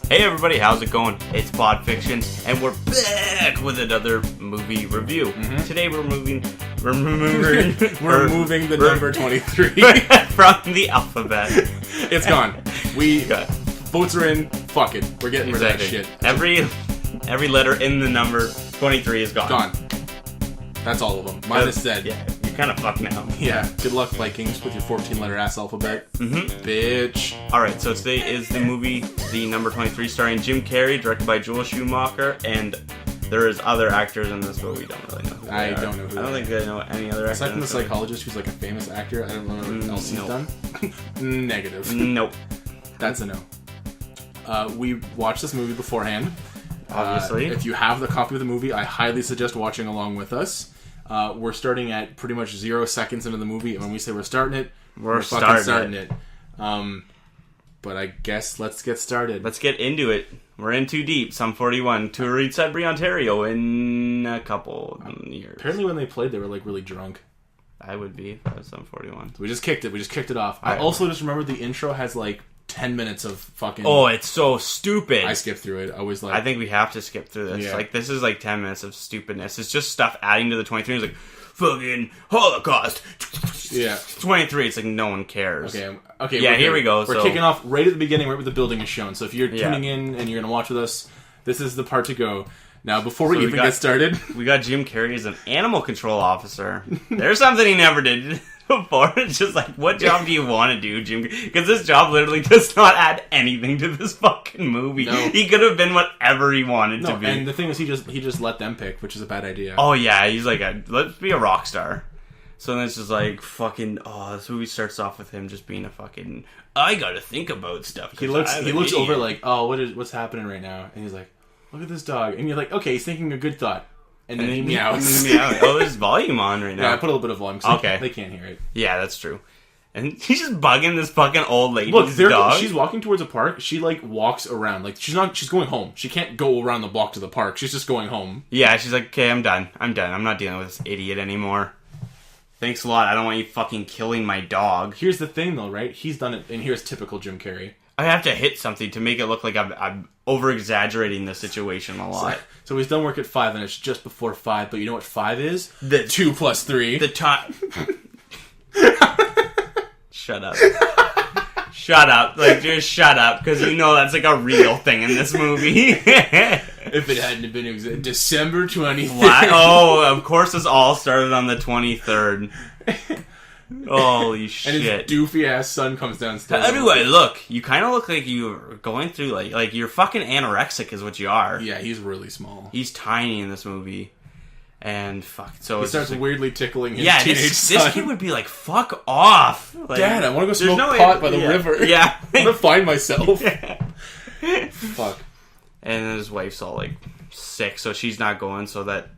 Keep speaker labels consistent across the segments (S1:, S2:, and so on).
S1: Hey everybody, how's it going? It's Pod Fiction, and we're back with another movie review.
S2: Mm-hmm.
S1: Today we're moving
S2: the number 23.
S1: from the alphabet.
S2: It's gone. Votes are in. Fuck it. We're getting rid of that shit.
S1: Every letter in the number 23 is gone.
S2: Gone. That's all of them. Mine is said.
S1: Yeah, you're kind of fucked now.
S2: Yeah. Good luck, Vikings, with your 14-letter ass alphabet.
S1: Mm-hmm.
S2: Bitch.
S1: Alright, so today is the movie, the number 23, starring Jim Carrey, directed by Joel Schumacher, and there is other actors in this, but we don't really know who
S2: I
S1: they are.
S2: don't know who
S1: I don't think I know any other actors.
S2: Aside from the psychologist who's like a famous actor, I don't know what else he's done. Negative.
S1: Nope.
S2: That's a no. We watched this movie beforehand.
S1: Obviously.
S2: If you have the copy of the movie, I highly suggest watching along with us. We're starting at pretty much 0 seconds into the movie, and when we say we're starting it, we're fucking starting it. But I guess let's get started.
S1: Let's get into it. We're in too deep. Sum 41 to read Sudbury, Ontario in a couple years.
S2: Apparently when they played, they were like really drunk.
S1: I would be if I was Sum 41.
S2: So we just kicked it off. I also just remember the intro has like 10 minutes of fucking...
S1: Oh, it's so stupid.
S2: I skipped through it. I was like...
S1: I think we have to skip through this.
S2: Yeah.
S1: Like, this is like 10 minutes of stupidness. It's just stuff adding to the 23. It's like, fucking Holocaust.
S2: Yeah.
S1: 23. It's like, no one cares.
S2: Okay.
S1: Yeah, here we go.
S2: We're kicking off right at the beginning, right where the building is shown. So if you're tuning in and you're going to watch with us, this is the part to go. Now, before we get started...
S1: We got Jim Carrey as an animal control officer. There's something he never did before. It's just like, what job do you want to do, Jim? Because this job literally does not add anything to this fucking movie.
S2: No.
S1: He could have been whatever he wanted to be.
S2: And the thing is, he just let them pick, which is a bad idea.
S1: Oh yeah, he's like, let's be a rock star. So then it's just like, fucking, this movie starts off with him just being a fucking, I gotta think about stuff.
S2: He looks over like, what's happening right now? And he's like, look at this dog. And you're like, okay, he's thinking a good thought. And then he meows.
S1: Oh, there's volume on right now.
S2: Yeah, I put a little bit of volume so
S1: okay.
S2: They can't hear it.
S1: Yeah, that's true. And he's just bugging this fucking old lady's
S2: dog.
S1: Look,
S2: she's walking towards a park. She, like, walks around. Like, she's going home. She can't go around the block to the park. She's just going home.
S1: Yeah, she's like, okay, I'm done. I'm not dealing with this idiot anymore. Thanks a lot. I don't want you fucking killing my dog.
S2: Here's the thing, though, right? He's done it, and here's typical Jim Carrey.
S1: I have to hit something to make it look like I'm over-exaggerating the situation a lot.
S2: So he's done work at 5, and it's just before 5. But you know what 5 is?
S1: The
S2: 2 plus 3.
S1: The time. Shut up. Shut up. Like, just shut up, because you know that's like a real thing in this movie.
S2: If it hadn't been December 23rd.
S1: What? Oh, of course this all started on the 23rd. Holy shit.
S2: And his doofy ass son comes downstairs.
S1: Anyway, look, you kind of look like you're going through, like you're fucking anorexic is what you are.
S2: Yeah, he's really small.
S1: He's tiny in this movie. And fuck, so
S2: he starts weirdly tickling his teenage son.
S1: This kid would be like, fuck off. Like,
S2: Dad, I want to go smoke pot by the river.
S1: Yeah.
S2: I'm going to find myself. Fuck.
S1: And then his wife's all like sick, so she's not going, so that,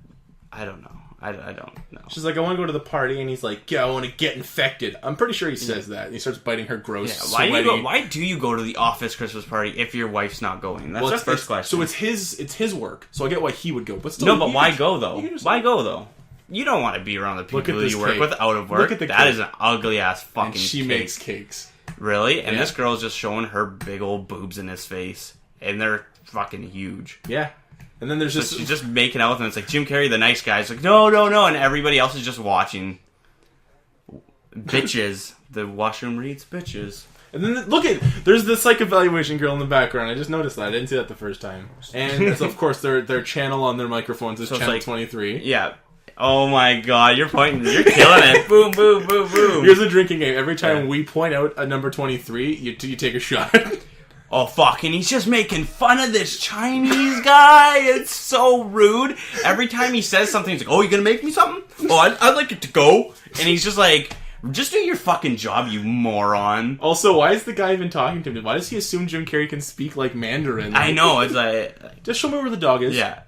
S1: I don't know. I don't know.
S2: She's like, I want to go to the party, and he's like, yeah, I want to get infected. I'm pretty sure he says that. And he starts biting her gross,
S1: why do you go to the office Christmas party if your wife's not going? That's the first question.
S2: So it's his work. So I get why he would go, but still.
S1: No, but why go though? Why go though? You don't want to be around the people you work with out of work.
S2: Look at
S1: that is an ugly ass fucking.
S2: And she makes cakes.
S1: Really? And this girl's just showing her big old boobs in his face, and they're fucking huge.
S2: Yeah. And then there's just...
S1: she's just making out with him. It's like, Jim Carrey, the nice guy, is like, no. And everybody else is just watching. Bitches. The washroom reads bitches.
S2: And then, there's the psych evaluation girl in the background. I just noticed that. I didn't see that the first time. And, so, of course, their channel on their microphones is channel like, 23.
S1: Yeah. Oh, my God. You're killing it. Boom, boom, boom, boom.
S2: Here's a drinking game. Every time we point out a number 23, you take a shot.
S1: Oh, fuck, and he's just making fun of this Chinese guy. It's so rude. Every time he says something, he's like, oh, you gonna make me something? Oh, I'd like it to go. And he's just like, just do your fucking job, you moron.
S2: Also, why is the guy even talking to him? Why does he assume Jim Carrey can speak like Mandarin?
S1: I know, it's like...
S2: Just show me where the dog is.
S1: Yeah.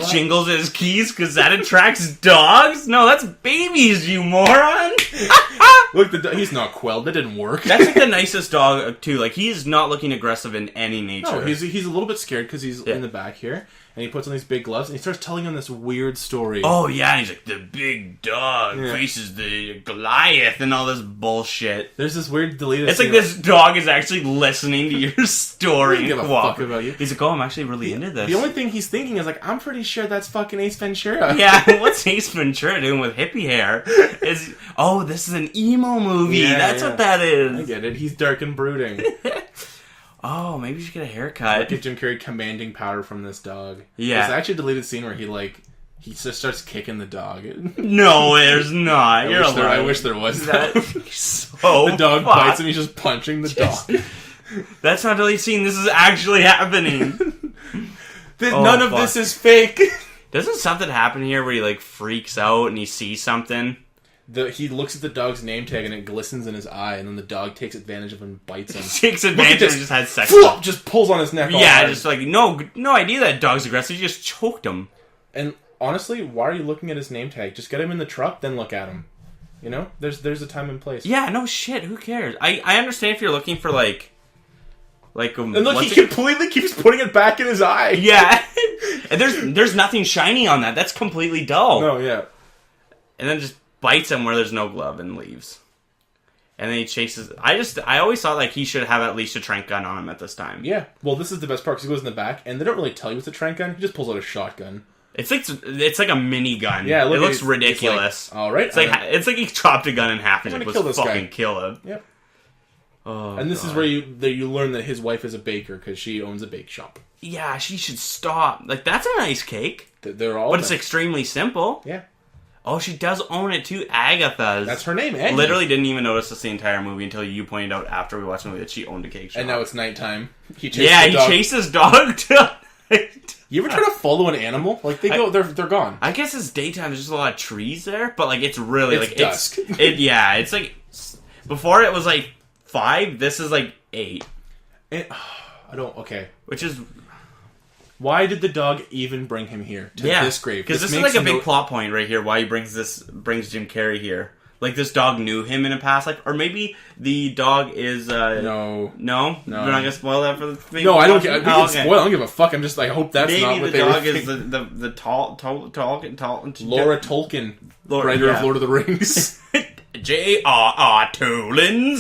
S1: Jingles his keys because that attracts dogs? No, that's babies, you moron.
S2: Look, he's not quelled. That didn't work.
S1: That's like the nicest dog too. Like he's not looking aggressive in any nature.
S2: No, he's a little bit scared because he's in the back here, and he puts on these big gloves and he starts telling him this weird story.
S1: Oh yeah, and he's like the big dog faces the Goliath and all this bullshit.
S2: There's this weird deleted.
S1: It's like this dog is actually listening to your story.
S2: He doesn't give a fuck about you.
S1: He's like, oh, I'm actually really into this.
S2: The only thing he's thinking is like, I'm pretty sure that's fucking Ace Ventura.
S1: Yeah, what's Ace Ventura doing with hippie hair? This is an emo movie.
S2: Yeah,
S1: That's what that is.
S2: I get it. He's dark and brooding.
S1: Oh, maybe you should get a haircut.
S2: Look at Jim Carrey commanding power from this dog.
S1: Yeah.
S2: There's actually a deleted scene where he just starts kicking the dog.
S1: No, there's not.
S2: I wish there was.
S1: So
S2: the dog bites him. He's just punching the dog.
S1: That's not a deleted scene. This is actually happening.
S2: None of this is fake.
S1: Doesn't something happen here where he like freaks out and he sees something?
S2: He looks at the dog's name tag and it glistens in his eye, and then the dog takes advantage of him and bites him.
S1: Takes advantage and just had sex.
S2: Just pulls on his neck.
S1: Yeah, just like no idea that dog's aggressive. He just choked him.
S2: And honestly, why are you looking at his name tag? Just get him in the truck, then look at him. You know, there's a time and place.
S1: Yeah, no shit. Who cares? I understand if you're looking for like.
S2: And look, he completely keeps putting it back in his eye.
S1: Yeah, and there's nothing shiny on that. That's completely dull.
S2: No, yeah.
S1: And then just bites him where there's no glove and leaves. And then he chases. I always thought like he should have at least a trank gun on him at this time.
S2: Yeah. Well, this is the best part because he goes in the back and they don't really tell you it's a trank gun. He just pulls out a shotgun.
S1: It's like a mini gun.
S2: Yeah,
S1: it looks ridiculous.
S2: Like, all right.
S1: It's like he chopped a gun in half and
S2: kill this guy.
S1: Kill him.
S2: Yep.
S1: Oh,
S2: and this is where you learn that his wife is a baker because she owns a bake shop.
S1: Yeah, she should stop. Like that's a nice cake.
S2: They're all.
S1: But it's extremely simple.
S2: Yeah.
S1: Oh, she does own it too. Agatha.
S2: That's her name, Aggie.
S1: Literally didn't even notice this the entire movie until you pointed out after we watched the movie that she owned a cake shop.
S2: And now it's nighttime. He
S1: chases dog to night.
S2: You ever try to follow an animal? Like they're gone.
S1: I guess it's daytime. There's just a lot of trees there, but like it's really
S2: it's dusk.
S1: It's like before it was like 5. This is like 8.
S2: Okay.
S1: Which is.
S2: Why did the dog even bring him here to this grave?
S1: Because this is like a big plot point right here. Why he brings Jim Carrey here. Like this dog knew him in a past life, or maybe the dog is.
S2: No.
S1: We're not gonna spoil that for the.
S2: No, I don't. We can spoil. I don't give a fuck. I'm just. I hope that's
S1: maybe
S2: not what
S1: the dog is the tall
S2: Laura Tolkien, writer of Lord of the Rings.
S1: J.R.R. Tolkien.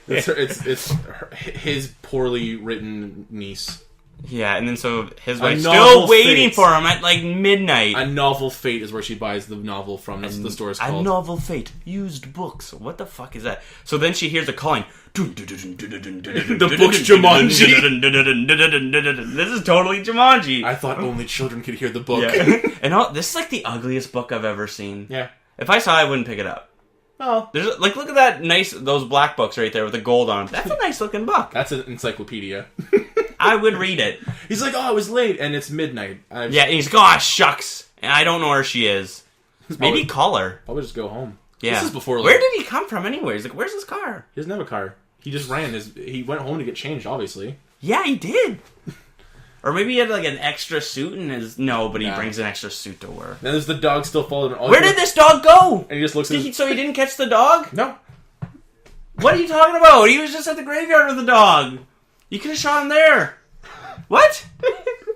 S2: It's his poorly written niece.
S1: Yeah, and then so his wife's still waiting for him at like midnight.
S2: A Novel Fate is where she buys the novel from. That's what the store is called.
S1: A Novel Fate. Used books. What the fuck is that? So then she hears a calling. The
S2: book's Jumanji.
S1: This is totally Jumanji.
S2: I thought only children could hear the book.
S1: Yeah. And this is like the ugliest book I've ever seen.
S2: Yeah.
S1: If I saw it, I wouldn't pick it up.
S2: Oh.
S1: There's like, look at that those black books right there with the gold on them. That's a nice looking book.
S2: That's an encyclopedia.
S1: I would read it.
S2: He's like, oh, it was late, and it's midnight.
S1: Yeah, and he's like, oh, shucks. And I don't know where she is. Maybe call her.
S2: I would just go home.
S1: Yeah.
S2: This is before.
S1: Where did he come from anyway? He's like, where's his car?
S2: He doesn't have a car. He just ran. He went home to get changed, obviously.
S1: Yeah, he did. Or maybe he had like an extra suit in his... No, but he brings an extra suit to work.
S2: Then there's the dog still following him.
S1: Where did this dog go?
S2: And he just looks at
S1: So he didn't catch the dog?
S2: No.
S1: What are you talking about? He was just at the graveyard with the dog. You could have shot him there. What?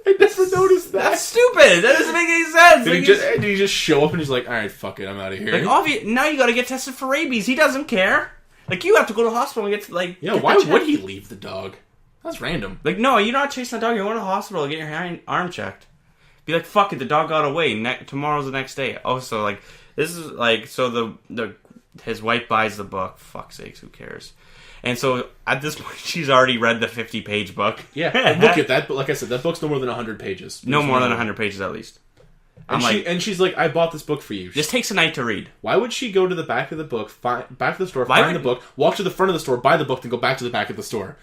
S2: I never noticed that.
S1: That's stupid. That doesn't make any sense.
S2: Did he just show up and he's like, alright, fuck it, I'm out of here.
S1: Like, now you gotta get tested for rabies. He doesn't care. Like, you have to go to the hospital and get, like...
S2: Yeah, why would he leave the dog? That's random.
S1: Like, no, you're not chasing the dog. You're going to the hospital to get your arm checked. Be like, fuck it, the dog got away. Tomorrow's the next day. Oh, so, like, this is, like, so his wife buys the book. Fuck's sakes, who cares? And so, at this point, she's already read the 50-page book.
S2: Yeah, and look at that. But like I said, that book's no more than 100 pages.
S1: No more than 100 pages, at least.
S2: And she's like, I bought this book for you.
S1: This takes a night to read.
S2: Why would she go to the back of the book, back to the store, find the book, walk to the front of the store, buy the book, then go back to the back of the store?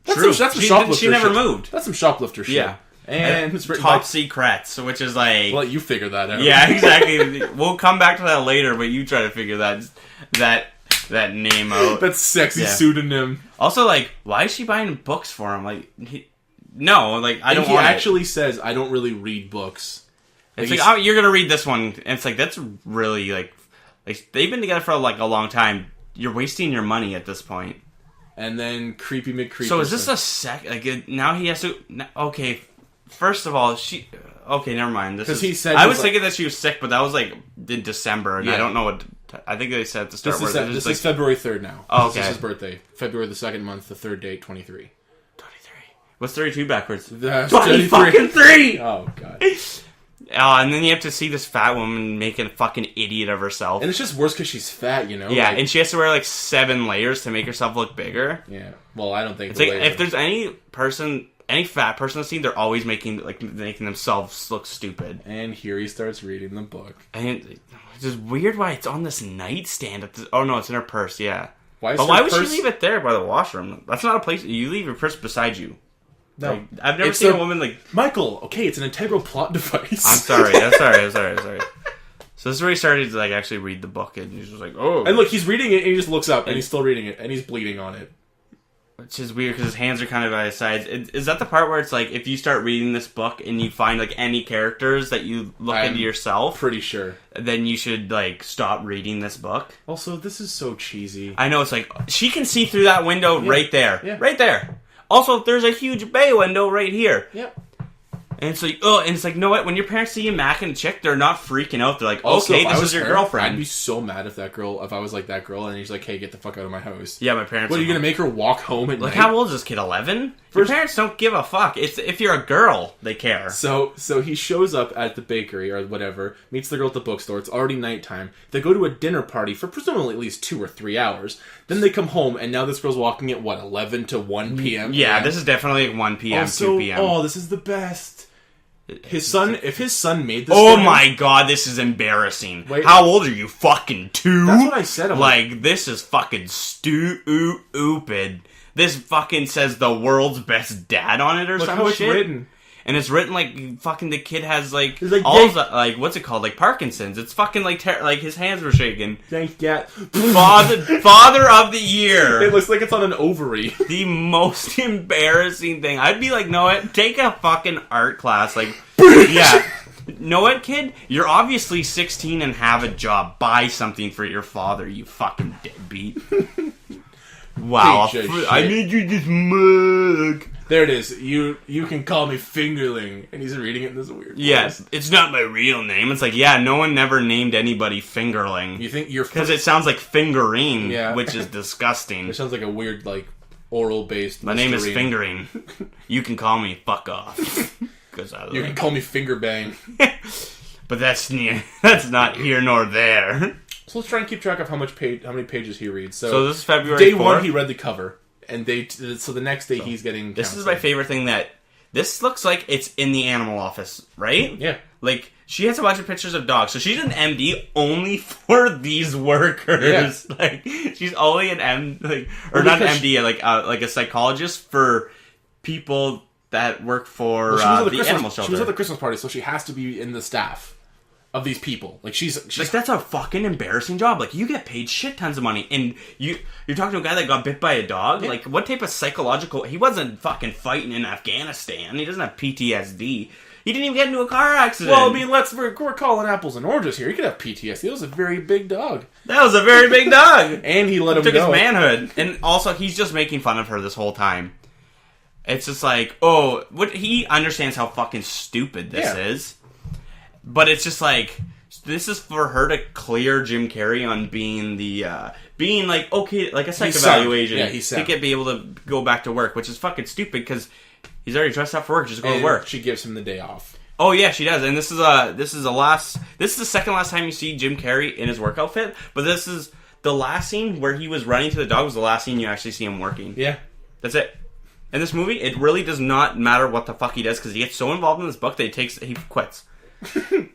S1: True.
S2: That's some shoplifter shit.
S1: She never moved.
S2: That's some shoplifter shit.
S1: Yeah.
S2: And it's written
S1: Top Secrets, which is like...
S2: Well, you figure that out.
S1: Yeah, exactly. We'll come back to that later, but you try to figure that name out.
S2: That sexy pseudonym.
S1: Also, like, why is she buying books for him? Like, I don't want
S2: He actually says, I don't really read books.
S1: It's like, oh, you're gonna read this one. And it's like, that's really, like, Like, they've been together for, like, a long time. You're wasting your money at this point.
S2: And then Creepy McCreepy.
S1: So is this like, now he has to... Okay, first of all, she... Okay, never mind.
S2: Because he said...
S1: I was thinking that she was sick, but that was, like, in December, and I don't know what... I think they said at the start...
S2: This is February 3rd now.
S1: Oh, okay.
S2: This is his birthday. February the 2nd month, the 3rd date, 23.
S1: 23. What's 32 backwards?
S2: That's
S1: 23!
S2: Oh, God.
S1: And then you have to see this fat woman making a fucking idiot of herself.
S2: And it's just worse because she's fat, you know?
S1: Yeah, and she has to wear, like, 7 layers to make herself look bigger.
S2: Yeah. Well, I don't think...
S1: It's like, if there's any fat person on the scene, they're always making themselves look stupid.
S2: And here he starts reading the book.
S1: And it's just weird why it's on this nightstand. Oh, no, it's in her purse, yeah.
S2: Why
S1: would she leave it there by the washroom? That's not a place... You leave your purse beside you.
S2: No.
S1: Like, I've never seen a woman, like...
S2: Michael, okay, it's an integral plot device.
S1: I'm sorry. So this is where he started to, like, actually read the book, and he's just like, oh.
S2: And look, he's reading it, and he just looks up, and he's still reading it, and he's bleeding on it.
S1: Which is weird, because his hands are kind of by his sides. Is that the part where it's like, if you start reading this book, and you find, like, any characters that you look into yourself...
S2: Pretty sure.
S1: Then you should, like, stop reading this book.
S2: Also, this is so cheesy.
S1: I know, it's like, she can see through that window right there.
S2: Yeah.
S1: Right there. Also, there's a huge bay window right here.
S2: Yep.
S1: And it's like, you know what? When your parents see you macking a chick, they're not freaking out. They're like,
S2: also,
S1: okay, this is your girlfriend.
S2: I'd be so mad if I was like that girl, and he's like, hey, get the fuck out of my house.
S1: Yeah, my parents.
S2: What, are you going to make her walk home at night?
S1: Like, how old is this kid? 11? Your parents don't give a fuck. If you're a girl, they care.
S2: So he shows up at the bakery, or whatever, meets the girl at the bookstore. It's already nighttime. They go to a dinner party for presumably at least 2 or 3 hours. Then they come home, and now this girl's walking at, 11 to 1 p.m.?
S1: Yeah, this is definitely 1 p.m.,
S2: also,
S1: 2 p.m.
S2: Oh, this is the best. If his son made this...
S1: Oh my god, this is embarrassing.
S2: Wait,
S1: how old are you? Fucking 2?
S2: That's what I said.
S1: Like, this is fucking stupid. This fucking says the world's best dad on it or
S2: Look
S1: some
S2: how it's
S1: shit.
S2: written.
S1: And it's written like fucking the kid has like what's it called? Like Parkinson's. It's fucking like like his hands were shaking.
S2: Thank God.
S1: Father of the year.
S2: It looks like it's on an ovary.
S1: The most embarrassing thing. I'd be like, no, take a fucking art class. Like, yeah. Know what, kid? You're obviously 16 and have a job. Buy something for your father, you fucking deadbeat. Wow. I made you this mug.
S2: There it is. You can call me Fingerling. And he's reading it in this weird voice.
S1: Yes. It's not my real name. It's like, yeah, no one never named anybody Fingerling.
S2: You think you're...
S1: Because it sounds like fingering,
S2: yeah.
S1: Which is disgusting.
S2: It sounds like a weird, like, oral-based...
S1: My name is Fingering. You can call me Fuck Off.
S2: You can call me Fingerbang.
S1: But that's not here nor there.
S2: So let's try and keep track of how many pages he reads.
S1: So this is February
S2: Day
S1: 4th.
S2: 1, he read the cover. And so the next day he's getting
S1: This
S2: counseling.
S1: is my favorite thing that... This looks like it's in the animal office, right?
S2: Yeah.
S1: Like, she has a bunch of pictures of dogs. So she's an MD only for these workers. Yeah. Like, she's only an not an MD, like a psychologist for people that work for the animal shelter.
S2: She was at the Christmas party, so she has to be in the staff of these people. Like, she's
S1: like, that's a fucking embarrassing job. Like, you get paid shit tons of money, and you're talking to a guy that got bit by a dog. Yeah. Like, what type of psychological... He wasn't fucking fighting in Afghanistan. He doesn't have PTSD. He didn't even get into a car accident.
S2: Well, I mean, we're calling apples and oranges here. He could have PTSD. That was a very big dog.
S1: That was a very big dog.
S2: And he let him
S1: took
S2: go.
S1: His manhood. And also, he's just making fun of her this whole time. It's just like, he understands how fucking stupid this is. But it's just like, this is for her to clear Jim Carrey on being like, okay, like a psych evaluation.
S2: Yeah, he's
S1: to be able to go back to work, which is fucking stupid because he's already dressed up for work, just go to work.
S2: She gives him the day off.
S1: Oh yeah, she does. And this is the second last time you see Jim Carrey in his work outfit, but this is the last scene where he was running to the dog was the last scene you actually see him working.
S2: Yeah.
S1: That's it. In this movie, it really does not matter what the fuck he does because he gets so involved in this book that he quits.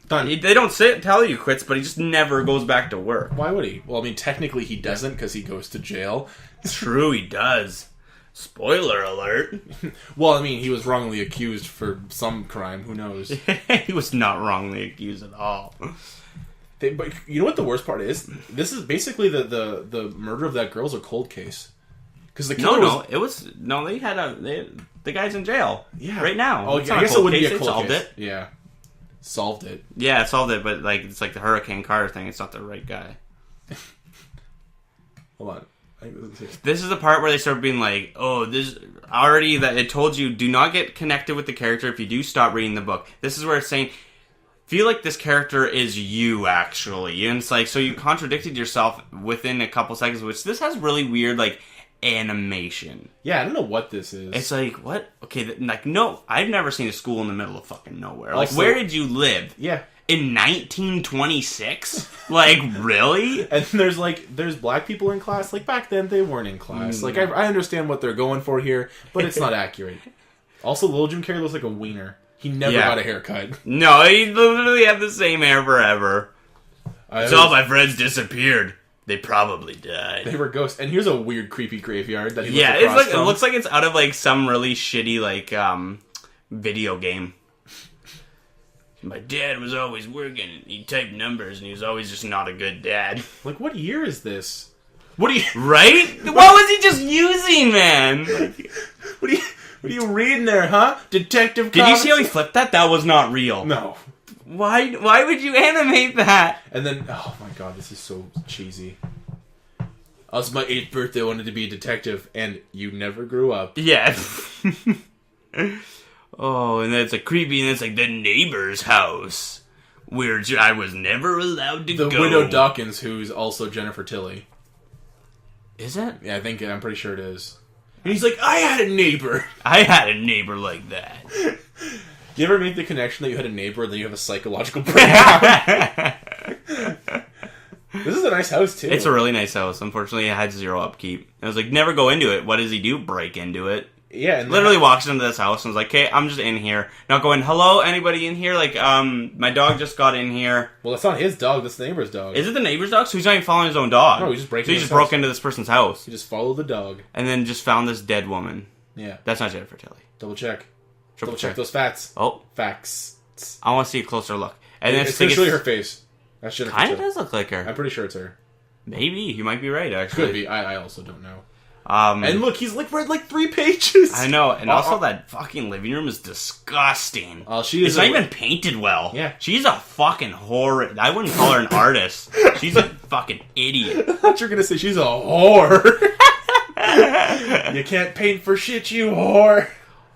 S2: Done.
S1: They don't tell you he quits, but he just never goes back to work.
S2: Why would he? Well, I mean, technically he doesn't because he goes to jail.
S1: True, he does. Spoiler alert.
S2: Well, I mean, he was wrongly accused for some crime. Who knows?
S1: He was not wrongly accused at all.
S2: But you know what the worst part is? This is basically the murder of that girl's a cold case. Because the killer
S1: they had the guy's in jail.
S2: Yeah,
S1: right now.
S2: Oh, I guess it would be a cold case.
S1: It.
S2: Yeah, solved it.
S1: Yeah, it solved it. But like it's like the Hurricane Carter thing. It's not the right guy.
S2: Hold on.
S1: This is the part where they start being like, oh, this already that it told you do not get connected with the character if you do stop reading the book. This is where it's saying, feel like this character is you, actually. And it's like, so you contradicted yourself within a couple seconds, which this has really weird, like, animation.
S2: Yeah, I don't know what this is.
S1: It's like, what? Okay, like, no, I've never seen a school in the middle of fucking nowhere.
S2: Also,
S1: like, where did you live?
S2: Yeah.
S1: In 1926? Like, really?
S2: And there's black people in class. Like, back then, they weren't in class. Like, I understand what they're going for here, but it's not accurate. Also, little Jim Carrey looks like a wiener. He never got a haircut.
S1: No, he literally had the same hair forever. So all my friends disappeared. They probably died.
S2: They were ghosts. And here's a weird, creepy graveyard that he
S1: looks
S2: across
S1: like
S2: from.
S1: It looks like it's out of like some really shitty like video game. My dad was always working. He typed numbers, and he was always just not a good dad.
S2: Like, what year is this? What are you...
S1: Right? What was he just using, man? Like,
S2: what are you reading there, huh? Detective
S1: Did you see how he flipped that? That was not real.
S2: No.
S1: Why would you animate that?
S2: And then, oh my god, this is so cheesy. I was my 8th birthday, I wanted to be a detective, and you never grew up.
S1: Yeah. Oh, and then it's like creepy, and it's like the neighbor's house, where I was never allowed to go.
S2: The widow Dawkins, who's also Jennifer Tilly.
S1: Is it?
S2: Yeah, I'm pretty sure it is. And he's like, I had a neighbor.
S1: I had a neighbor like that.
S2: Do you ever make the connection that you had a neighbor and then you have a psychological breakdown? This is a nice house, too.
S1: It's a really nice house. Unfortunately, it had zero upkeep. I was like, never go into it. What does he do? Break into it.
S2: Yeah. And
S1: literally walks into this house and was like, okay, I'm just in here. Not going, hello, anybody in here? Like, my dog just got in here.
S2: Well, it's not his dog. That's the neighbor's dog.
S1: Is it the neighbor's dog? So he's not even following his own dog.
S2: No, he just
S1: broke into this person's house.
S2: He just followed the dog.
S1: And then just found this dead woman.
S2: Yeah.
S1: That's not Jennifer Tilly.
S2: Double check.
S1: Triple
S2: check those facts.
S1: Oh.
S2: Facts.
S1: I want to see a closer look. And then
S2: it's going to show you her face. That should
S1: kind of does look like her.
S2: I'm pretty sure it's her.
S1: Maybe. You might be right, actually.
S2: Could be. I also don't know.
S1: And
S2: look, he's read like 3 pages.
S1: I know, and also that fucking living room is disgusting. It's not even painted well.
S2: Yeah.
S1: She's a fucking whore. I wouldn't call her an artist. She's a fucking idiot.
S2: I thought you were going to say she's a whore. You can't paint for shit, you whore.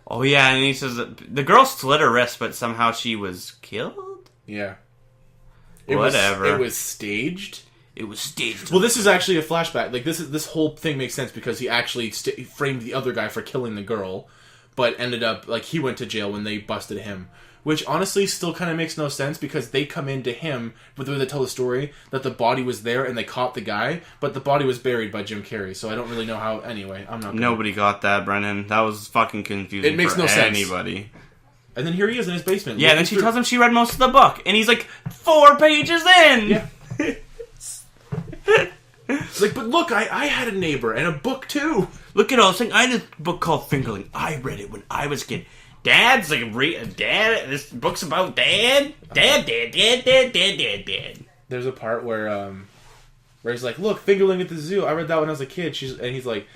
S1: Oh yeah, and he says the girl slit her wrist, but somehow she was killed?
S2: Yeah.
S1: Whatever.
S2: It was staged.
S1: It was staged.
S2: Well, this is actually a flashback. Like this whole thing makes sense because he actually framed the other guy for killing the girl, but ended up like he went to jail when they busted him. Which honestly still kind of makes no sense because they come into him with the way they tell the story that the body was there and they caught the guy, but the body was buried by Jim Carrey. So I don't really know how. Anyway, I'm not.
S1: Nobody got that, Brennan. That was fucking confusing.
S2: It makes
S1: for
S2: no sense.
S1: Anybody.
S2: And then here he is in his basement.
S1: Yeah, and then she tells him she read most of the book, and he's like 4 pages in.
S2: Yeah. It's like, but look, I had a neighbor and a book too.
S1: Look at all this thing. I had a book called Fingerling. I read it when I was a kid. Dad's like, Dad, this book's about Dad. Dad.
S2: There's a part where he's like, look, Fingerling at the zoo. I read that when I was a kid. And he's like,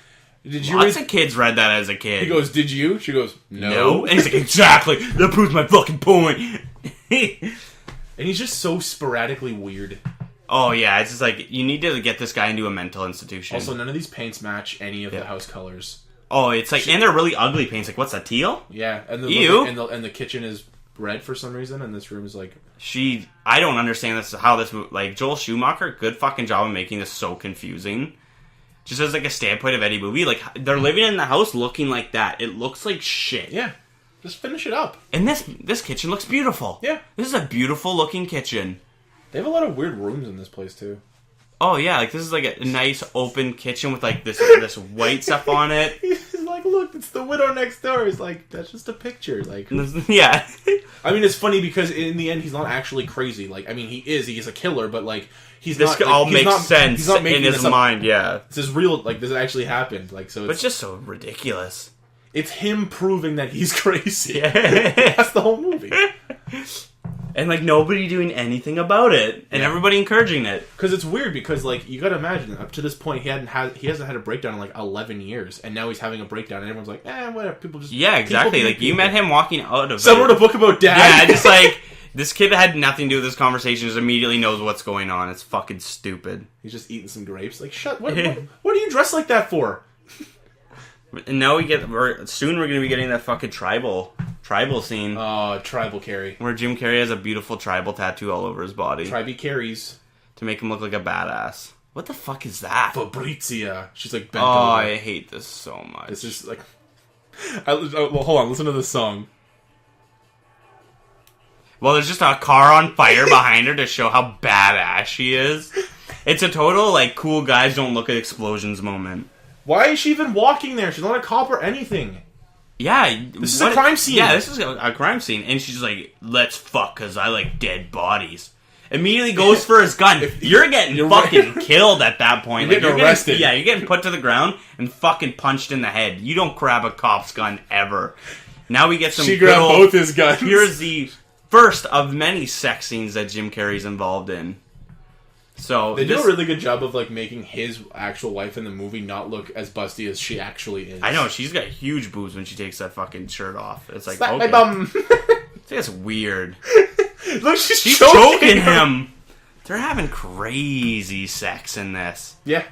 S2: did you
S1: Lots of kids read that as a kid.
S2: He goes, did you? She goes, no.
S1: And he's like, exactly. That proves my fucking point.
S2: And he's just so sporadically weird.
S1: Oh, yeah. It's just like, you need to get this guy into a mental institution.
S2: Also, none of these paints match any of the house colors.
S1: Oh, it's like, and they're really ugly paints. Like, what's that, teal?
S2: Yeah. And
S1: Ew.
S2: And the kitchen is red for some reason, and this room is like...
S1: I don't understand how this, like, Joel Schumacher, good fucking job of making this so confusing. Just as, like, a standpoint of any movie. Like, they're living in the house looking like that. It looks like shit.
S2: Yeah. Just finish it up.
S1: And this kitchen looks beautiful.
S2: Yeah.
S1: This is a beautiful looking kitchen.
S2: They have a lot of weird rooms in this place, too.
S1: Oh, yeah. Like, this is, like, a nice open kitchen with, like, this white stuff on it.
S2: He's like, look, it's the widow next door. He's like, that's just a picture. Like,
S1: yeah.
S2: I mean, it's funny because in the end, he's not actually crazy. Like, I mean, he's a killer, but, like,
S1: this all makes sense in his mind, yeah.
S2: This is real, like, this actually happened. Like, so
S1: but it's just so ridiculous.
S2: It's him proving that he's crazy.
S1: Yeah.
S2: That's the whole movie.
S1: And, like, nobody doing anything about it. And everybody encouraging it.
S2: Because it's weird because, like, you gotta imagine, up to this point, he hasn't had a breakdown in, like, 11 years. And now he's having a breakdown, and everyone's like, whatever, people just...
S1: Yeah, exactly. Like, you met him walking out of
S2: Someone wrote a book about Dad.
S1: Yeah, just like, This kid had nothing to do with this conversation, just immediately knows what's going on. It's fucking stupid.
S2: He's just eating some grapes. Like, what are you dressed like that for?
S1: And now soon we're gonna be getting that fucking tribal scene.
S2: Tribal Carrie.
S1: Where Jim Carrey has a beautiful tribal tattoo all over his body.
S2: Tribal Carries.
S1: To make him look like a badass. What the fuck is that?
S2: Fabrizia. She's like bent
S1: over.
S2: I
S1: hate this so much.
S2: It's just like... well, hold on. Listen to this song.
S1: Well, there's just a car on fire behind her to show how badass she is. It's a total, like, cool guys don't look at explosions moment.
S2: Why is she even walking there? She's not a cop or anything.
S1: Yeah.
S2: This is a crime scene.
S1: Yeah, this is a crime scene. And she's like, let's fuck, because I like dead bodies. Immediately goes for his gun. You're getting fucking killed at that point.
S2: You're getting arrested.
S1: Yeah, you're getting put to the ground and fucking punched in the head. You don't grab a cop's gun ever. Now we get some...
S2: She grabbed both his guns.
S1: Here's the first of many sex scenes that Jim Carrey's involved in. So
S2: they do a really good job of like making his actual wife in the movie not look as busty as she actually is.
S1: I know, she's got huge boobs when she takes that fucking shirt off. It's like,
S2: slap
S1: okay.
S2: my bum.
S1: It's weird.
S2: Look, she's
S1: choking him. They're having crazy sex in this.
S2: Yeah.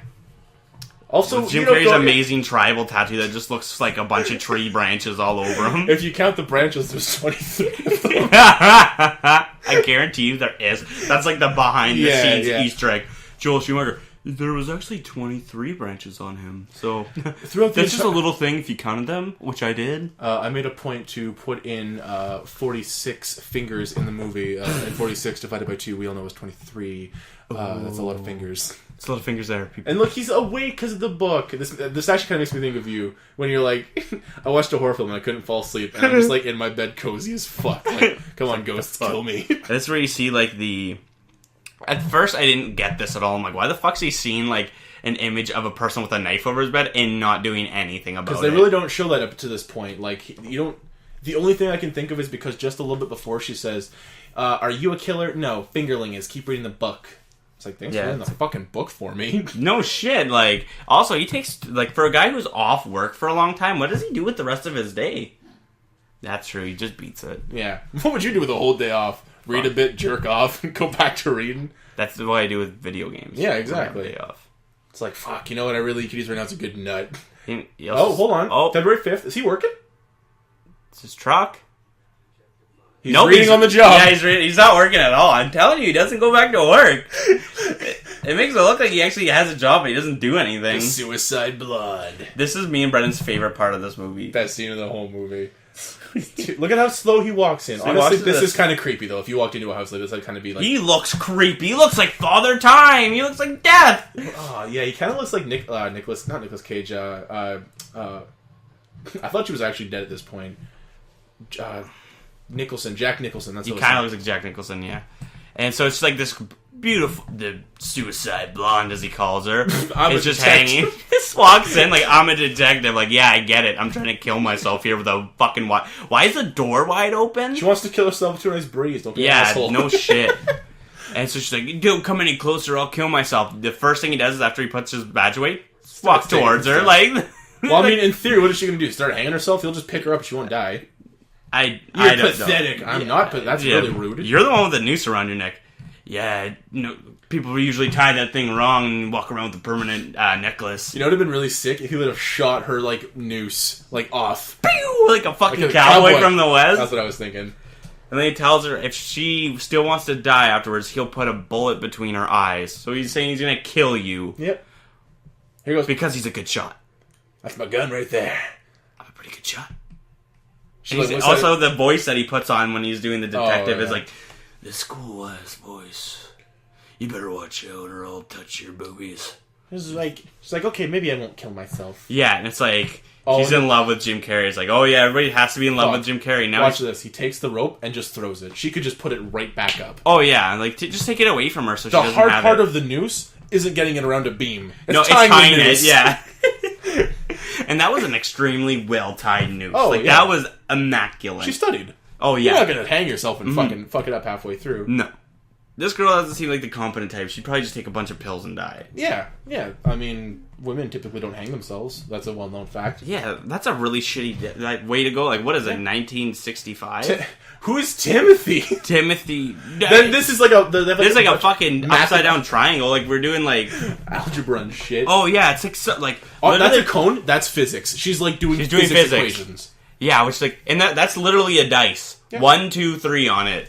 S2: Also,
S1: Jim Carrey's amazing tribal tattoo that just looks like a bunch of tree branches all over him.
S2: If you count the branches, there's 23 of them.
S1: I guarantee you there is. That's like the behind-the-scenes Easter egg. Joel Schumacher, there was actually 23 branches on him. So that's just a little thing if you counted them, which I did.
S2: I made a point to put in 46 fingers in the movie. And 46 divided by 2, we all know is 23. That's a lot of fingers.
S1: It's a lot of fingers there, people.
S2: And look, he's awake because of the book. This actually kind of makes me think of you when you're like, I watched a horror film and I couldn't fall asleep, and I'm just like in my bed, cozy as fuck. Like, come on, ghosts, kill me.
S1: That's where you see like the. At first, I didn't get this at all. I'm like, why the fuck's he seeing like an image of a person with a knife over his bed and not doing anything about it?
S2: Because they really don't show that up to this point. Like, you don't. The only thing I can think of is because just a little bit before she says, "Are you a killer?" No, fingerling is. Keep reading the book. It's like, thanks for reading the fucking book for me.
S1: No shit. Like, also, he takes, like, for a guy who's off work for a long time, what does he do with the rest of his day? That's true. He just beats it.
S2: Yeah. What would you do with a whole day off? Read a bit, jerk off, and go back to reading?
S1: That's what I do with video games.
S2: Yeah, exactly.
S1: Day off.
S2: It's like, fuck, you know what I really could use right now? It's a good nut.
S1: Also,
S2: hold on.
S1: Oh.
S2: February 5th. Is he working?
S1: It's his truck.
S2: He's reading on the job.
S1: Yeah, he's not working at all. I'm telling you, he doesn't go back to work. It makes it look like he actually has a job, but he doesn't do anything.
S2: The suicide blood.
S1: This is me and Brendan's favorite part of this movie.
S2: Best scene of the whole movie. Look at how slow he walks in. So honestly, this is kind of creepy, though. If you walked into a house like this, I'd kind of be like...
S1: He looks creepy. He looks like Father Time. He looks like death.
S2: Oh, yeah, he kind of looks like not Nicolas Cage. I thought she was actually dead at this point. Jack Nicholson. That's
S1: he kind of looks like Jack Nicholson, yeah. And so it's like this beautiful, the suicide blonde, as he calls her, is just hanging. Just walks in like, I'm a detective. Like, yeah, I get it. I'm trying to kill myself here with a fucking Why is the door wide open?
S2: She wants to kill herself with a nice breeze. Don't be an asshole.
S1: No shit. And so she's like, don't come any closer, I'll kill myself. The first thing he does is after he puts his badge away, walks towards her. Like,
S2: well, I mean, in theory, what is she going to do? Start hanging herself? He'll just pick her up and she won't die.
S1: You're
S2: pathetic. Know. I'm not, but that's really rude.
S1: You're the one with the noose around your neck. Yeah, no, people usually tie that thing wrong and walk around with a permanent necklace.
S2: You know what would have been really sick? If he would have shot her, like, noose, like, off.
S1: Pew! Like a fucking cowboy from the West.
S2: That's what I was thinking.
S1: And then he tells her if she still wants to die afterwards, he'll put a bullet between her eyes. So he's saying he's going to kill you.
S2: Yep. Here goes.
S1: Because he's a good shot.
S2: That's my gun right there.
S1: I'm a pretty good shot.
S2: Like,
S1: also, the voice that he puts on when he's doing the detective is like, the school-ass voice. You better watch out or I'll touch your boobies.
S2: She's like, okay, maybe I won't kill myself.
S1: Yeah, and it's like, she's in love with Jim Carrey. It's like, oh yeah, everybody has to be in love with Jim Carrey. Now
S2: watch this. He takes the rope and just throws it. She could just put it right back up.
S1: Oh yeah, like just take it away from her so she doesn't have it.
S2: The hard part of the noose isn't getting it around a beam.
S1: It's tying it, yeah. And that was an extremely well-tied noose. That was immaculate.
S2: She studied.
S1: Oh, yeah.
S2: You're not going to hang yourself and fucking fuck it up halfway through.
S1: No. This girl doesn't seem like the competent type. She'd probably just take a bunch of pills and die.
S2: Yeah. I mean, women typically don't hang themselves. That's a well-known fact.
S1: Yeah, that's a really shitty way to go. Like, what is it, 1965?
S2: Who is Timothy?
S1: Timothy.
S2: Then this is like a...
S1: This is like a fucking upside-down triangle. Like, we're doing, like...
S2: algebra and shit.
S1: Oh, yeah, it's like...
S2: Oh, that's a cone? That's physics. She's, like, doing physics equations.
S1: Yeah, which, like... And that's literally a dice. Yeah. 1, 2, 3 on it.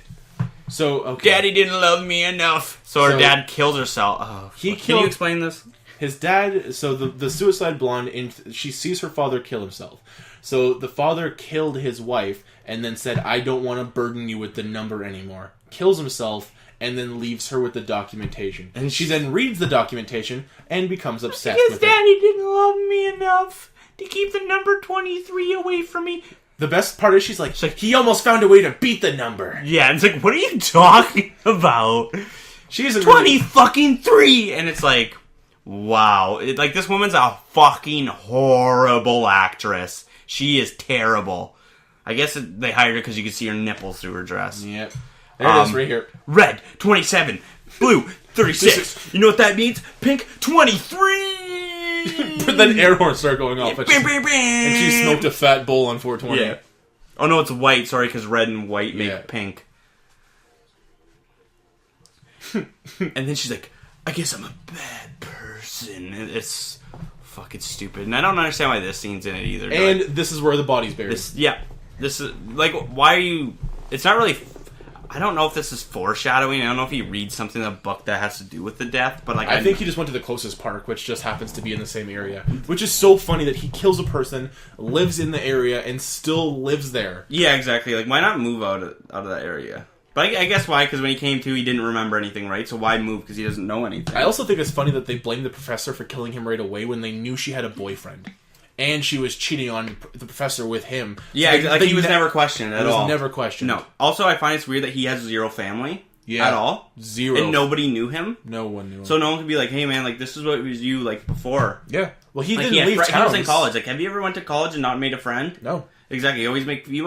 S2: So, okay.
S1: Daddy didn't love me enough. So her dad kills herself. Oh, can you explain this?
S2: His dad... So, the suicide blonde, she sees her father kill himself. So, the father killed his wife... and then said, I don't want to burden you with the number anymore. Kills himself, and then leaves her with the documentation. And she then reads the documentation, and becomes obsessed with it. Because Daddy didn't love me enough to keep the number 23 away from me. The best part is she's like, he almost found a way to beat the number.
S1: Yeah, it's like, what are you talking about?
S2: She's
S1: 20 fucking 3! And it's like, wow. Like, this woman's a fucking horrible actress. She is terrible. I guess they hired her because you could see her nipples through her dress.
S2: Yep. There it is, right here.
S1: Red, 27. Blue, 36. You know what that means? Pink, 23!
S2: But then air horns start going off. And she smoked a fat bowl on 420.
S1: Yeah. Oh, no, it's white. Sorry, because red and white make pink. And then she's like, I guess I'm a bad person. It's fucking stupid. And I don't understand why this scene's in it either.
S2: And this is where the body's buried.
S1: This is, like, why are you... It's not really... I don't know if this is foreshadowing. I don't know if he reads something in the book that has to do with the death, but, like...
S2: I think he just went to the closest park, which just happens to be in the same area. Which is so funny that he kills a person, lives in the area, and still lives there.
S1: Yeah, exactly. Like, why not move out of that area? But I guess why, because when he came to, he didn't remember anything, right? So why move, because he doesn't know anything?
S2: I also think it's funny that they blame the professor for killing him right away when they knew she had a boyfriend. And she was cheating on the professor with him.
S1: Yeah, like he was never questioned at all.
S2: He was never questioned.
S1: No. Also, I find it's weird that he has zero family. Yeah. At all.
S2: Zero.
S1: And nobody knew him.
S2: No one knew him.
S1: So no one could be like, hey man, like this is what was you like before.
S2: Yeah. Well, he
S1: like,
S2: didn't leave town.
S1: He was in college. Like, have you ever went to college and not made a friend?
S2: No.
S1: Exactly. You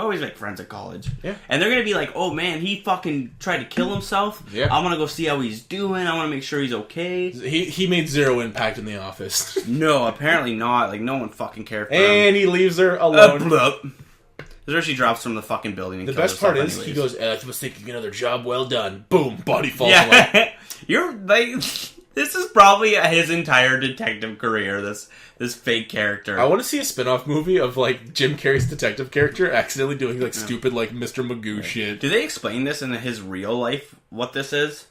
S1: always make friends at college.
S2: Yeah.
S1: And they're gonna be like, oh man, he fucking tried to kill himself.
S2: Yeah.
S1: I want to go see how he's doing. I want to make sure he's okay.
S2: He made zero impact in the office.
S1: No, apparently not. Like no one fucking cared for
S2: him. And he leaves her alone.
S1: This is where she drops from the fucking building. And
S2: the best part is he goes, I was thinking another job well done. Boom, body falls away.
S1: You're like, this is probably his entire detective career. This fake character.
S2: I want to see a spin-off movie of like Jim Carrey's detective character accidentally doing like stupid like Mr. Magoo shit.
S1: Do they explain this in his real life? What this is?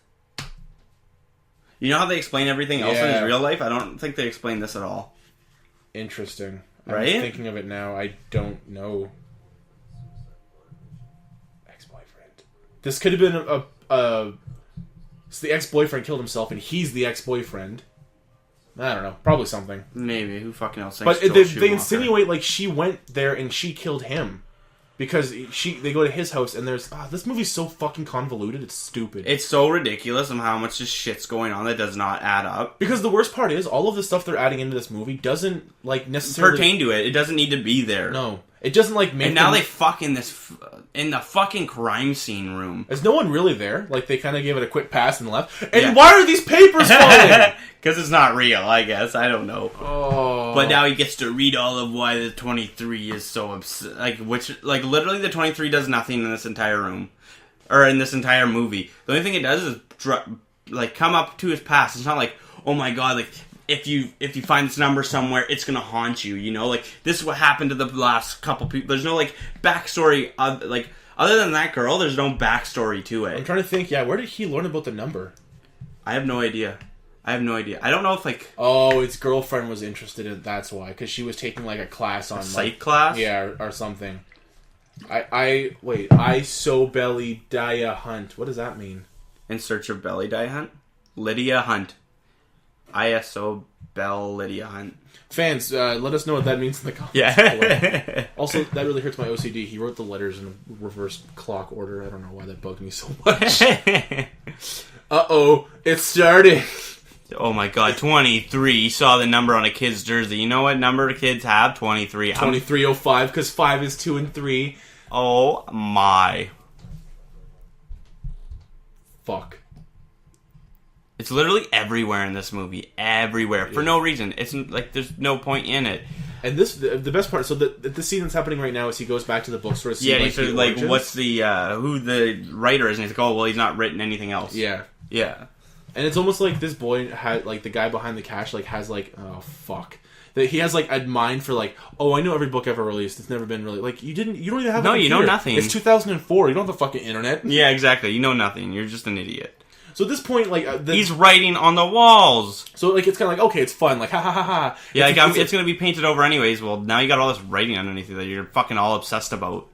S1: You know how they explain everything else in his real life? I don't think they explain this at all.
S2: Interesting.
S1: Right?
S2: I'm thinking of it now. I don't know. Ex-boyfriend. This could have been so the ex-boyfriend killed himself, and he's the ex-boyfriend. I don't know. Probably something.
S1: Maybe. Who fucking else
S2: thinks But they insinuate like she went there and she killed him. Because they go to his house and there's... this movie's so fucking convoluted. It's stupid.
S1: It's so ridiculous of how much just shit's going on that does not add up.
S2: Because the worst part is, all of the stuff they're adding into this movie doesn't like necessarily...
S1: pertain to it. It doesn't need to be there.
S2: No. It doesn't like make
S1: And now they fuck in the fucking crime scene room.
S2: Is no one really there? Like they kind of gave it a quick pass and left. And why are these papers falling?
S1: Because it's not real, I guess. I don't know.
S2: Oh.
S1: But now he gets to read all of why the 23 is so like literally the 23 does nothing in this entire room. Or in this entire movie. The only thing it does is come up to his past. It's not like, oh my god, like if you find this number somewhere, it's gonna haunt you, you know? Like, this is what happened to the last couple people. There's no, like, backstory, other than that girl, there's no backstory to it.
S2: I'm trying to think, where did he learn about the number?
S1: I have no idea. I don't know if, like...
S2: Oh, its girlfriend was interested in it, that's why. Because she was taking, like, a class on...
S1: psych class?
S2: Yeah, or something. I so belly dia hunt. What does that mean?
S1: In search of belly dia hunt? Lydia Hunt. ISO Bell Lydia Hunt.
S2: Fans, let us know what that means in the comments.
S1: Yeah.
S2: Also, that really hurts my OCD. He wrote the letters in reverse clock order. I don't know why that bugged me so much. Uh-oh, it started.
S1: Oh my god, 23. You saw the number on a kid's jersey. You know what number kids have? 23.
S2: 2305, because 5 is 2 and 3.
S1: Oh my.
S2: Fuck.
S1: It's literally everywhere in this movie. Everywhere. For no reason. It's like there's no point in it.
S2: And this, the best part, so the scene that's happening right now is he goes back to the bookstore to see,
S1: he's like, what's the, who the writer is, and he's like, oh, well, he's not written anything else.
S2: Yeah.
S1: Yeah.
S2: And it's almost like this boy had, like, the guy behind the cash, like, has, like, oh, fuck. That he has, like, a mind for, like, oh, I know every book ever released. It's never been really, like, you don't even have a computer.
S1: You know nothing.
S2: It's 2004. You don't have the fucking internet.
S1: Yeah, exactly. You know nothing. You're just an idiot.
S2: So at this point, like...
S1: he's writing on the walls!
S2: So, like, it's kind of like, okay, it's fun. Like, ha ha ha ha.
S1: Yeah, it's going to be painted over anyways. Well, now you got all this writing underneath it that you're fucking all obsessed about.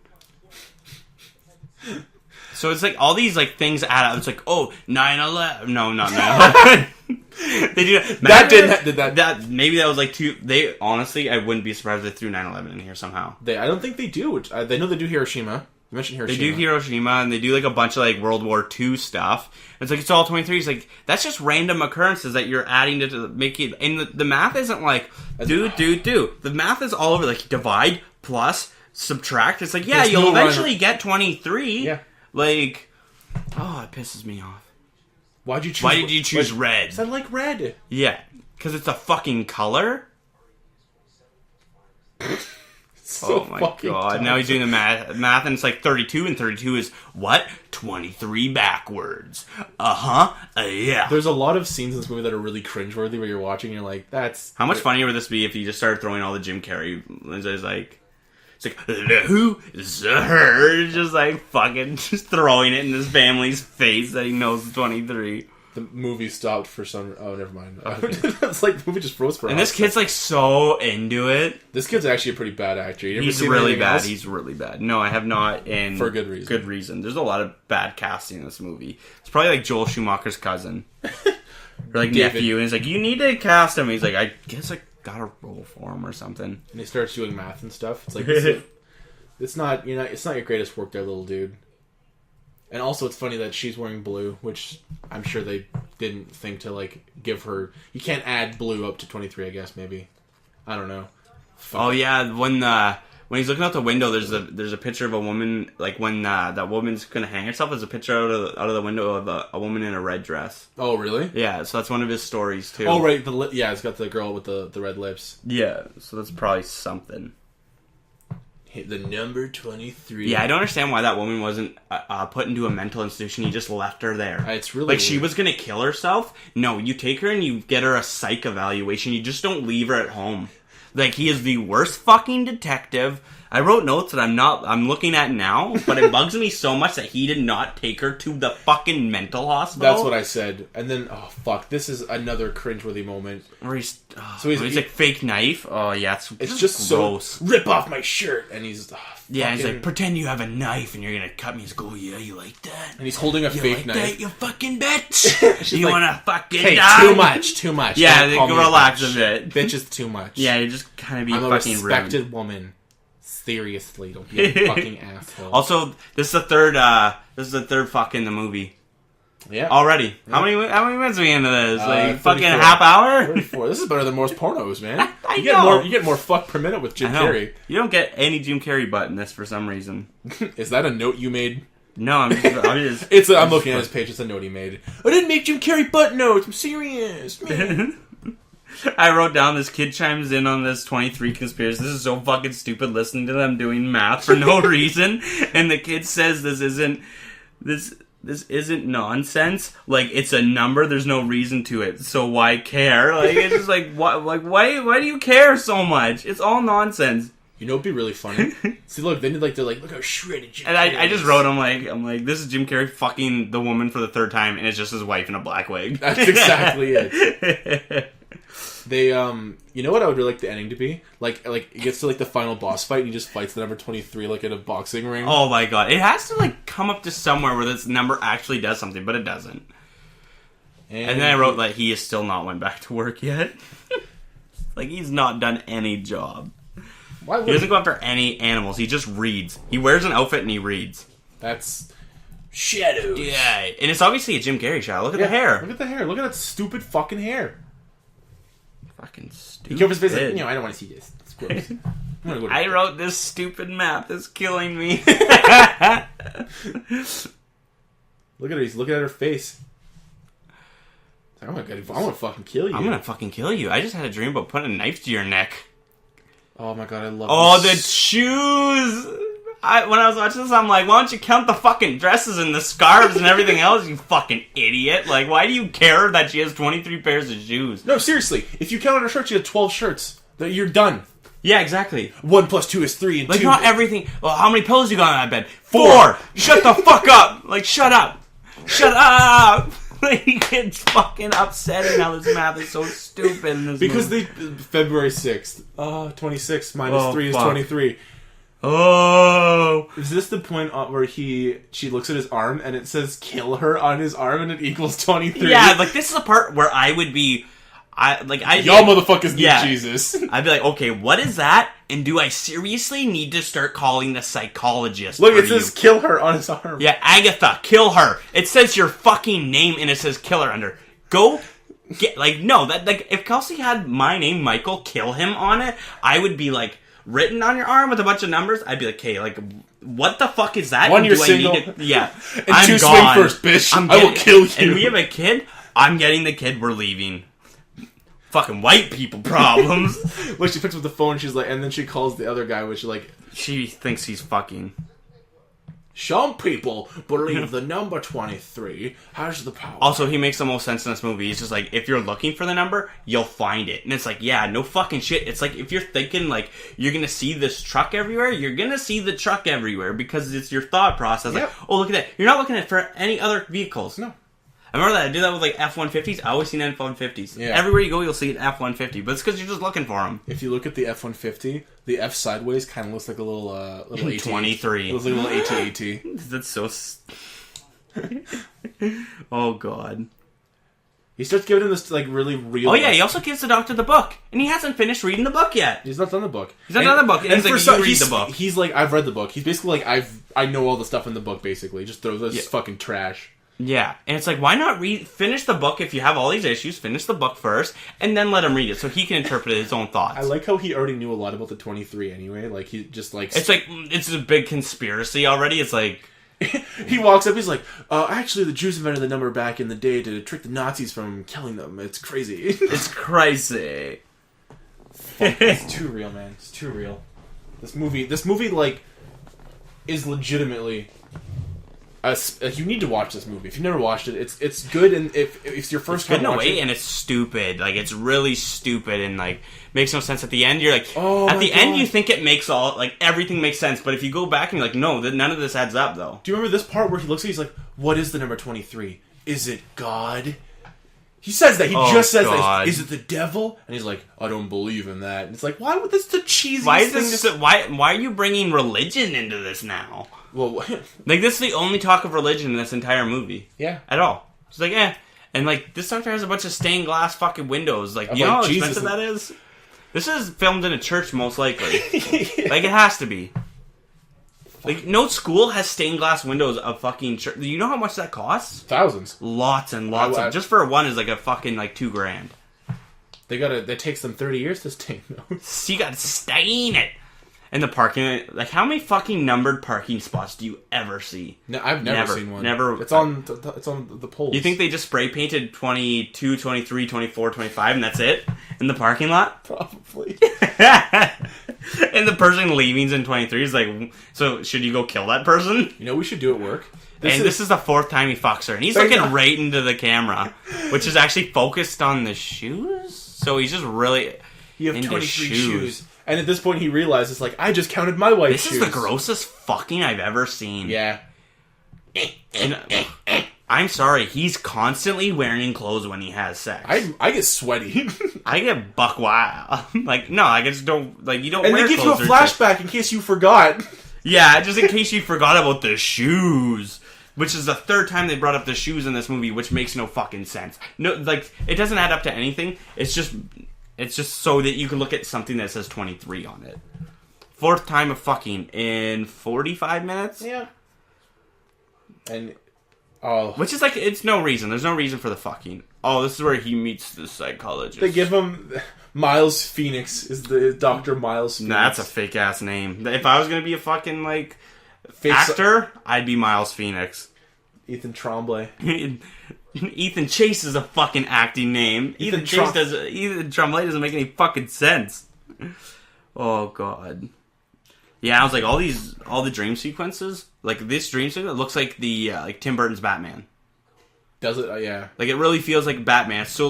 S1: So it's like, all these, like, things add up. It's like, oh, 9/11. No, not 9/11. They do that. Maybe that was, like, too... honestly, I wouldn't be surprised if they threw 9/11 in here somehow.
S2: I don't think they do. They know they do Hiroshima. You mentioned Hiroshima.
S1: They do Hiroshima, and they do, like, a bunch of, like, World War II stuff. It's like, it's all 23. It's like, that's just random occurrences that you're adding to make it... And the math isn't like, do. The math is all over, like, divide, plus, subtract. It's like, yeah, you'll eventually get 23.
S2: Yeah.
S1: Like, oh, it pisses me off.
S2: Why did you choose red? Because I like red.
S1: Yeah, because it's a fucking color.
S2: So
S1: oh my god! Now he's doing the math, and it's like 32, and 32 is what? 23 backwards. Yeah.
S2: There's a lot of scenes in this movie that are really cringeworthy, where you're watching, and you're like, "That's."
S1: How much funnier would this be if he just started throwing all the Jim Carrey? It's like, who is her? Just like fucking just throwing it in his family's face that he knows is 23.
S2: The movie stopped for some... Oh, never mind. It's like the movie just froze for
S1: And this kid's like so into it.
S2: This kid's actually a pretty bad actor.
S1: He's really bad. He's really bad. No, I have not. And
S2: for good reason.
S1: Good reason. There's a lot of bad casting in this movie. It's probably like Joel Schumacher's cousin. Or like David. Nephew. And he's like, you need to cast him. He's like, I guess I got a role for him or something.
S2: And he starts doing math and stuff. It's like, it's not your greatest work there, little dude. And also, it's funny that she's wearing blue, which I'm sure they didn't think to, like, give her... You can't add blue up to 23, I guess, maybe. I don't know. Fuck.
S1: Oh, yeah, when he's looking out the window, there's a picture of a woman, like, when that woman's gonna hang herself, there's a picture out of the window of a woman in a red dress.
S2: Oh, really?
S1: Yeah, so that's one of his stories, too.
S2: Oh, right, it's got the girl with the red lips.
S1: Yeah, so that's probably something.
S2: The number 23.
S1: Yeah, I don't understand why that woman wasn't put into a mental institution. You just left her there.
S2: It's really
S1: like
S2: weird.
S1: She was gonna kill herself. No, you take her and you get her a psych evaluation. You just don't leave her at home. Like, he is the worst fucking detective. I wrote notes that I'm looking at now, but it bugs me so much that he did not take her to the fucking mental hospital.
S2: That's what I said. And then, oh fuck, this is another cringeworthy moment.
S1: Where he's like, fake knife. Oh yeah,
S2: it's just gross. So rip off my shirt, and he's
S1: he's like, pretend you have a knife and you're gonna cut me. He's like, oh yeah, you like that?
S2: And he's holding a fake knife.
S1: That, you fucking bitch. You like, wanna fucking
S2: hey,
S1: die?
S2: Too much.
S1: Yeah, relax a bit.
S2: Bitch is too much.
S1: Yeah, you just kind of be
S2: I'm
S1: fucking
S2: a respected
S1: rude.
S2: Woman. Seriously, don't be a fucking asshole.
S1: Also, this is the third fuck in the movie.
S2: Yeah.
S1: Already.
S2: Yeah.
S1: How many minutes are we into this? Like
S2: 34.
S1: fucking half hour?
S2: 34. This is better than most pornos, man.
S1: You get
S2: more fuck per minute with Jim Carrey.
S1: You don't get any Jim Carrey butt in this for some reason.
S2: Is that a note you made?
S1: No, I'm just
S2: I'm looking at his page. It's a note he made. I didn't make Jim Carrey butt notes. I'm serious, man.
S1: I wrote down, this kid chimes in on this 23 conspiracy. This is so fucking stupid listening to them doing math for no reason. And the kid says this isn't nonsense. Like, it's a number, there's no reason to it. So why care? Like, it's just like, why do you care so much? It's all nonsense.
S2: You know, it'd be really funny. See, look, they're like, look how shredded Jim
S1: And
S2: Carrey
S1: I just wrote, I'm like, this is Jim Carrey fucking the woman for the third time, and it's just his wife in a black wig.
S2: That's exactly it. They, you know what I would really like the ending to be? Like it gets to, like, the final boss fight, and he just fights the number 23, like, in a boxing ring.
S1: Oh my god. It has to, like, come up to somewhere where this number actually does something, but it doesn't. And then I wrote, like, he has still not went back to work yet. Like, he's not done any job.
S2: Why
S1: he doesn't go after any animals. He just reads. He wears an outfit and he reads.
S2: That's shadows.
S1: Yeah, and it's obviously a Jim Carrey shot. Look at the hair.
S2: Look at the hair. Look at that stupid fucking hair.
S1: Fucking stupid.
S2: He covers his face like, I don't want to see this. It's gross.
S1: I wrote this stupid math. It's killing me.
S2: Look at her. He's looking at her face. I'm gonna fucking kill you.
S1: I'm gonna fucking kill you. I just had a dream about putting a knife to your neck.
S2: Oh my god, I love
S1: Oh,
S2: this.
S1: the shoes! When I was watching this, I'm like, why don't you count the fucking dresses and the scarves and everything else, you fucking idiot? Like, why do you care that she has 23 pairs of shoes?
S2: No, seriously. If you count on her shirts, you have 12 shirts. You're done.
S1: Yeah, exactly.
S2: 1 + 2 is 3, and
S1: Like,
S2: 2...
S1: not everything... Well, how many pillows you got on that bed? 4! Shut the fuck up! Like, shut up! Shut up! Like, it's fucking upsetting how this math is so stupid in this
S2: Because
S1: movie.
S2: February 6th. 26 minus 3 is
S1: fuck.
S2: 23.
S1: Oh!
S2: Is this the point where she looks at his arm and it says kill her on his arm and it equals 23?
S1: Yeah, like, this is a part where I would be...
S2: Y'all motherfuckers need Jesus.
S1: I'd be like, okay, what is that? And do I seriously need to start calling the psychologist?
S2: Look, it says kill her on his arm.
S1: Yeah, Agatha, kill her. It says your fucking name and it says kill her under. Go get, like, no, that, like, if Kelsey had my name, Michael, kill him on it, I would be like, written on your arm with a bunch of numbers, I'd be like, okay, like, what the fuck is that?
S2: One, you're
S1: I
S2: single.
S1: need to, yeah.
S2: And
S1: I'm
S2: 2,
S1: gone.
S2: swing first, bitch.
S1: I
S2: will kill you.
S1: And we have a kid, I'm getting the kid, we're leaving. Fucking white people problems.
S2: When she picks up the phone, she's like, and then she calls the other guy, which is like,
S1: She thinks he's fucking.
S2: some people believe the number 23 has the power.
S1: Also, he makes the most sense in this movie. He's just like, if you're looking for the number, you'll find it. And it's like, yeah, no fucking shit. It's like, if you're thinking, like, you're gonna see this truck everywhere, you're gonna see the truck everywhere because it's your thought process.
S2: Yep.
S1: Like, oh, look at that. You're not looking at it for any other vehicles.
S2: No.
S1: I remember that. I do that with, like, F-150s. I always see F-150s.
S2: Yeah.
S1: Everywhere you go, you'll see an F-150. But it's because you're just looking for them.
S2: If you look at the F-150, the F sideways kind of looks like a little AT-AT.
S1: 23.
S2: It looks like a little AT-AT.
S1: That's so... Oh, God.
S2: He starts giving him this, like, really real...
S1: Oh, yeah, he also gives the doctor the book. And he hasn't finished reading the book yet.
S2: He's not done the book.
S1: He's not done the book. And he's like, you read the book.
S2: He's like, I've read the book. He's basically like, I know all the stuff in the book, basically. Just throws this fucking trash.
S1: Yeah, and it's like, why not finish the book if you have all these issues, finish the book first, and then let him read it so he can interpret his own thoughts.
S2: I like how he already knew a lot about the 23 anyway. Like, he just, like...
S1: It's like, it's a big conspiracy already. It's like...
S2: He walks up, he's like, actually, the Jews invented the number back in the day to trick the Nazis from killing them. It's crazy.
S1: It's crazy.
S2: It's too real, man. It's too real. This movie, like, is legitimately... you need to watch this movie. If you've never watched it, it's good, and if it's your first time watching it,
S1: and it's stupid. Like, it's really stupid, and, like, makes no sense. At the end, you're like...
S2: Oh,
S1: at the end,
S2: God.
S1: you think it makes all... Like, everything makes sense, but if you go back and you're like, no, none of this adds up, though.
S2: Do you remember this part where he looks at it, he's like, what is the number 23? Is it God? He says that. He just says
S1: God.
S2: that. Is it the devil? And he's like, I don't believe in that. And it's like, why would this the cheesiest
S1: Why is
S2: thing
S1: this...
S2: to...
S1: Why are you bringing religion into this now?
S2: Well,
S1: Like, this is the only talk of religion in this entire movie.
S2: yeah.
S1: At all. It's like, And, like, this doctor has a bunch of stained glass fucking windows. Like, you
S2: like,
S1: know how
S2: Jesus.
S1: expensive that is? This is filmed in a church, most likely. Like, it has to be. Like, no school has stained glass windows of fucking church. Do you know how much that costs?
S2: Thousands.
S1: Lots and lots of... Just for one is, like, a fucking, like, $2,000.
S2: That takes them 30 years to stain those.
S1: So you gotta stain it. And the parking... Like, how many fucking numbered parking spots do you ever see?
S2: No, I've never seen one.
S1: Never.
S2: It's on the poles.
S1: You think they just spray painted 22, 23, 24, 25, and that's it? In the parking lot?
S2: Probably.
S1: And the person leaving's in 23 is like, so should you go kill that person?
S2: You know, we should do at work.
S1: This is the fourth time he fucks her. And he's looking right into the camera, which is actually focused on the shoes. So he's just really
S2: You have
S1: into
S2: 23
S1: shoes.
S2: shoes. And at this point, he realizes, like, I just counted my wife's shoes.
S1: This is the grossest fucking I've ever seen.
S2: Yeah.
S1: And, I'm sorry, he's constantly wearing clothes when he has sex.
S2: I get sweaty.
S1: I get buck wild. Like, no, I just don't, like, you don't
S2: And
S1: wear
S2: they give you a
S1: clothes or
S2: flashback in case you forgot.
S1: Yeah, just in case you forgot about the shoes. Which is the third time they brought up the shoes in this movie, which makes no fucking sense. No, like, it doesn't add up to anything. It's just so that you can look at something that says 23 on it. Fourth time of fucking in 45 minutes?
S2: Yeah. And,
S1: Which is like, it's no reason. There's no reason for the fucking. Oh, this is where he meets the psychologist.
S2: they give him... Miles Phoenix is the Dr. Miles Phoenix.
S1: Nah, that's a fake ass name. If I was gonna be a fucking, like,
S2: Fake
S1: actor, I'd be Miles Phoenix.
S2: Ethan Tremblay.
S1: Ethan Chase is a fucking acting name. Ethan Tremblay doesn't make any fucking sense. Oh god. Yeah, I was like, all the dream sequences, like this dream sequence, it looks like the Tim Burton's Batman.
S2: Does it? Yeah.
S1: Like, it really feels like Batman. It's so,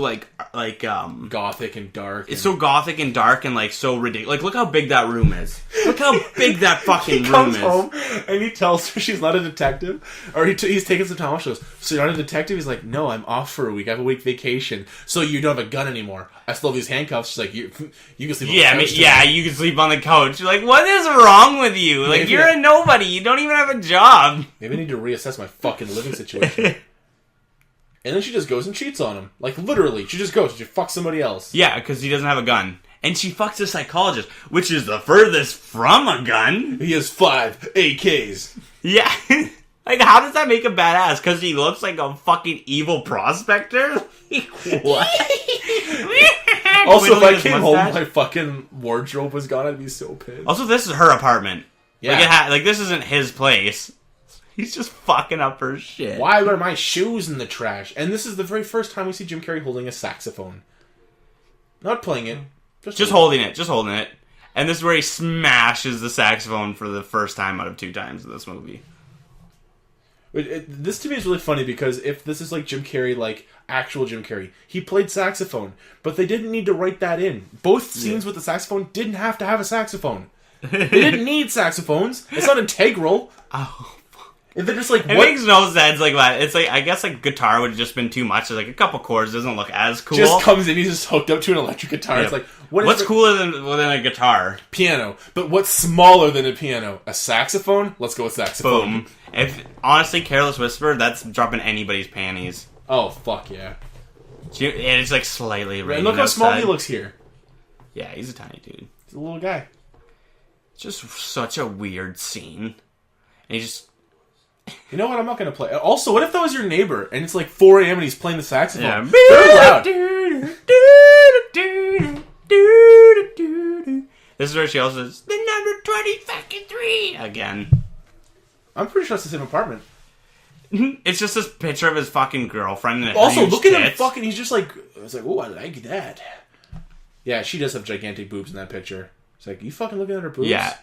S2: gothic and dark.
S1: It's so gothic and dark and, so ridiculous. Like, look how big that room is. Look how big that fucking room is.
S2: He comes home, and he tells her she's not a detective. Or he's taking some time off. She goes, so you're not a detective? He's like, no, I'm off for a week. I have a week vacation. So you don't have a gun anymore. I still have these handcuffs. She's like, you can sleep on the couch.
S1: Yeah, you can sleep on the couch. You're like, what is wrong with you? Like, you're a nobody. You don't even have a job.
S2: Maybe I need to reassess my fucking living situation. And then she just goes and cheats on him. Like, literally. She just goes. She fucks somebody else.
S1: Yeah, because he doesn't have a gun. And she fucks a psychologist, which is the furthest from a gun.
S2: He has 5 AKs.
S1: Yeah. Like, how does that make him badass? Because he looks like a fucking evil prospector? What?
S2: Also, if I came home and my fucking wardrobe was gone, I'd be so pissed.
S1: Also, this is her apartment.
S2: Yeah.
S1: Like, this isn't his place. He's just fucking up her shit.
S2: Why were my shoes in the trash? And this is the very first time we see Jim Carrey holding a saxophone. Not playing it.
S1: Just holding it. Just holding it. And this is where he smashes the saxophone for the first time out of 2 times in this movie.
S2: This to me is really funny because if this is like Jim Carrey, like actual Jim Carrey, he played saxophone, but they didn't need to write that in. Both scenes with the saxophone didn't have to have a saxophone. They didn't need saxophones. It's not integral.
S1: Oh.
S2: And they're just like,
S1: what? It makes no sense like that. It's like, I guess like guitar would have just been too much. It's like a couple chords doesn't look as cool.
S2: Just comes in, he's just hooked up to an electric guitar. Yeah. It's like,
S1: what's cooler than a guitar?
S2: Piano. But what's smaller than a piano? A saxophone? Let's go with saxophone.
S1: Boom. If honestly, Careless Whisper, that's dropping anybody's panties.
S2: Oh fuck yeah!
S1: And it's like slightly raining.
S2: And look how small he looks here.
S1: Yeah, he's a tiny dude.
S2: He's a little guy.
S1: It's just such a weird scene, and he just.
S2: You know what? I'm not going to play. Also, what if that was your neighbor and it's like 4 a.m. and he's playing the saxophone?
S1: Yeah.
S2: Very loud.
S1: This is where she also says, the number 3 again.
S2: I'm pretty sure it's the same apartment.
S1: It's just this picture of his fucking girlfriend. And
S2: also, look at him fucking. He's just like, it's like, oh, I like that. Yeah, she does have gigantic boobs in that picture. It's like, you fucking looking at her boobs?
S1: Yeah.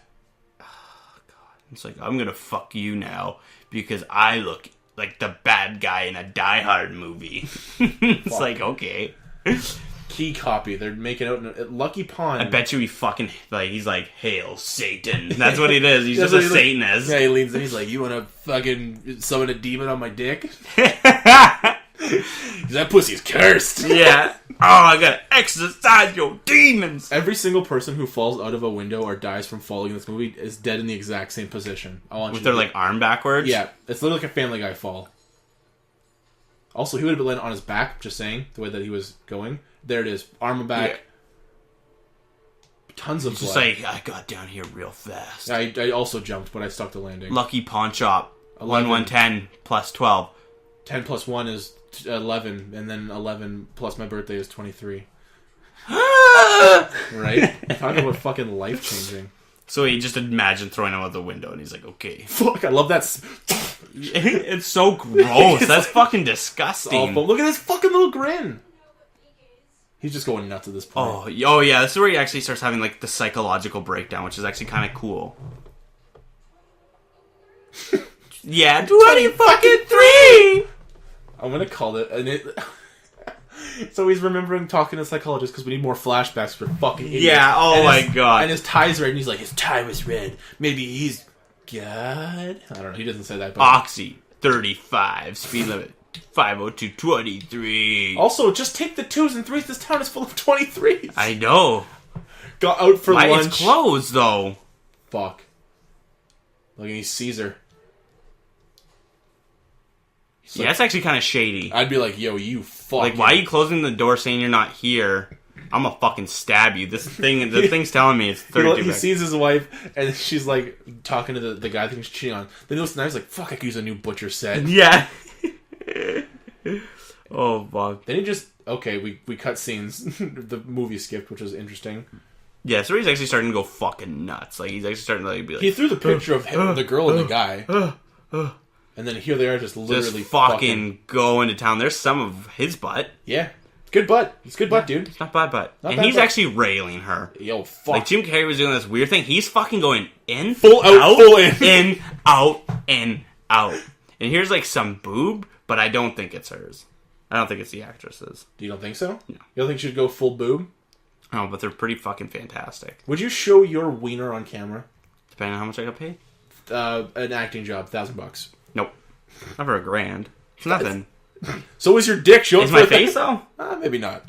S1: Oh, God. It's like, I'm going to fuck you now. Because I look like the bad guy in a Die Hard movie. It's like, okay.
S2: Key copy. They're making out at Lucky Pond.
S1: I bet you he fucking, like, he's like, Hail Satan. That's what it is. He's just a Satanist.
S2: Yeah, he leans in. He's like, you want to fucking summon a demon on my dick? That pussy's cursed.
S1: Yeah. Oh, I gotta exorcise your demons.
S2: Every single person who falls out of a window or dies from falling in this movie is dead in the exact same position.
S1: With their, like, arm backwards?
S2: Yeah. It's literally like a Family Guy fall. Also, he would have been landing on his back, just saying, the way that he was going. There it is. Arm back. Yeah. Tons of blood.
S1: Just like, I got down here real fast.
S2: I also jumped, but I stuck the landing.
S1: Lucky Pawn Shop. 110 plus 12.
S2: 10 plus 1 is 11, and then 11 plus my birthday is 23. Right? Talking about fucking life-changing.
S1: So he just imagined throwing him out the window, and he's like, okay.
S2: Fuck, I love that.
S1: It's so gross. That's like, fucking disgusting.
S2: Awful. Look at this fucking little grin. He's just going nuts at this point.
S1: Oh yeah, this is where he actually starts having, like, the psychological breakdown, which is actually kind of cool. Yeah, 23!
S2: I'm gonna call it, and it. So he's remembering talking to the psychologist because we need more flashbacks for fucking idiots.
S1: Yeah, oh my god.
S2: And his tie's red, and he's like, his tie was red. Maybe he's God? I don't know, he doesn't say that. But
S1: Oxy, 35, speed limit, 502, 23.
S2: Also, just take the 2s and 3s, this town is full of 23s.
S1: I know.
S2: Got out for lunch.
S1: It's closed, though.
S2: Fuck. Look, and he sees her.
S1: Yeah, like, that's actually kind of shady.
S2: I'd be like, yo, you fuck.
S1: Like, why are you closing the door saying you're not here? I'm gonna fucking stab you. The thing's telling me it's 32.
S2: He sees his wife, and she's like talking to the guy I think he's cheating on. Then he looks nice, like, fuck, I could use a new butcher set.
S1: Yeah. Oh, fuck.
S2: Then he just, okay, we cut scenes. The movie skipped, which was interesting.
S1: Yeah, so he's actually starting to go fucking nuts. Like, he's actually starting to like, be like...
S2: He threw the picture of him, the girl and the guy. And then here they are just literally
S1: just fucking going to town. There's some of his butt.
S2: Yeah. Good butt. It's good butt, dude.
S1: It's not bad butt.
S2: Not
S1: and
S2: bad
S1: he's
S2: butt.
S1: actually railing her.
S2: Yo, fuck.
S1: Like Jim Carrey was doing this weird thing. He's fucking going in,
S2: Full out, full in.
S1: in, out, in, out. And here's like some boob, but I don't think it's hers. I don't think it's the actress's.
S2: You don't think so?
S1: No.
S2: You don't think she'd go full boob?
S1: Oh, but they're pretty fucking fantastic.
S2: Would you show your wiener on camera?
S1: Depending on how much I got paid.
S2: An acting job, $1,000.
S1: Nope. Not for $1,000. It's nothing.
S2: So is your dick. Show
S1: Is
S2: it
S1: my
S2: for
S1: face though?
S2: Maybe not.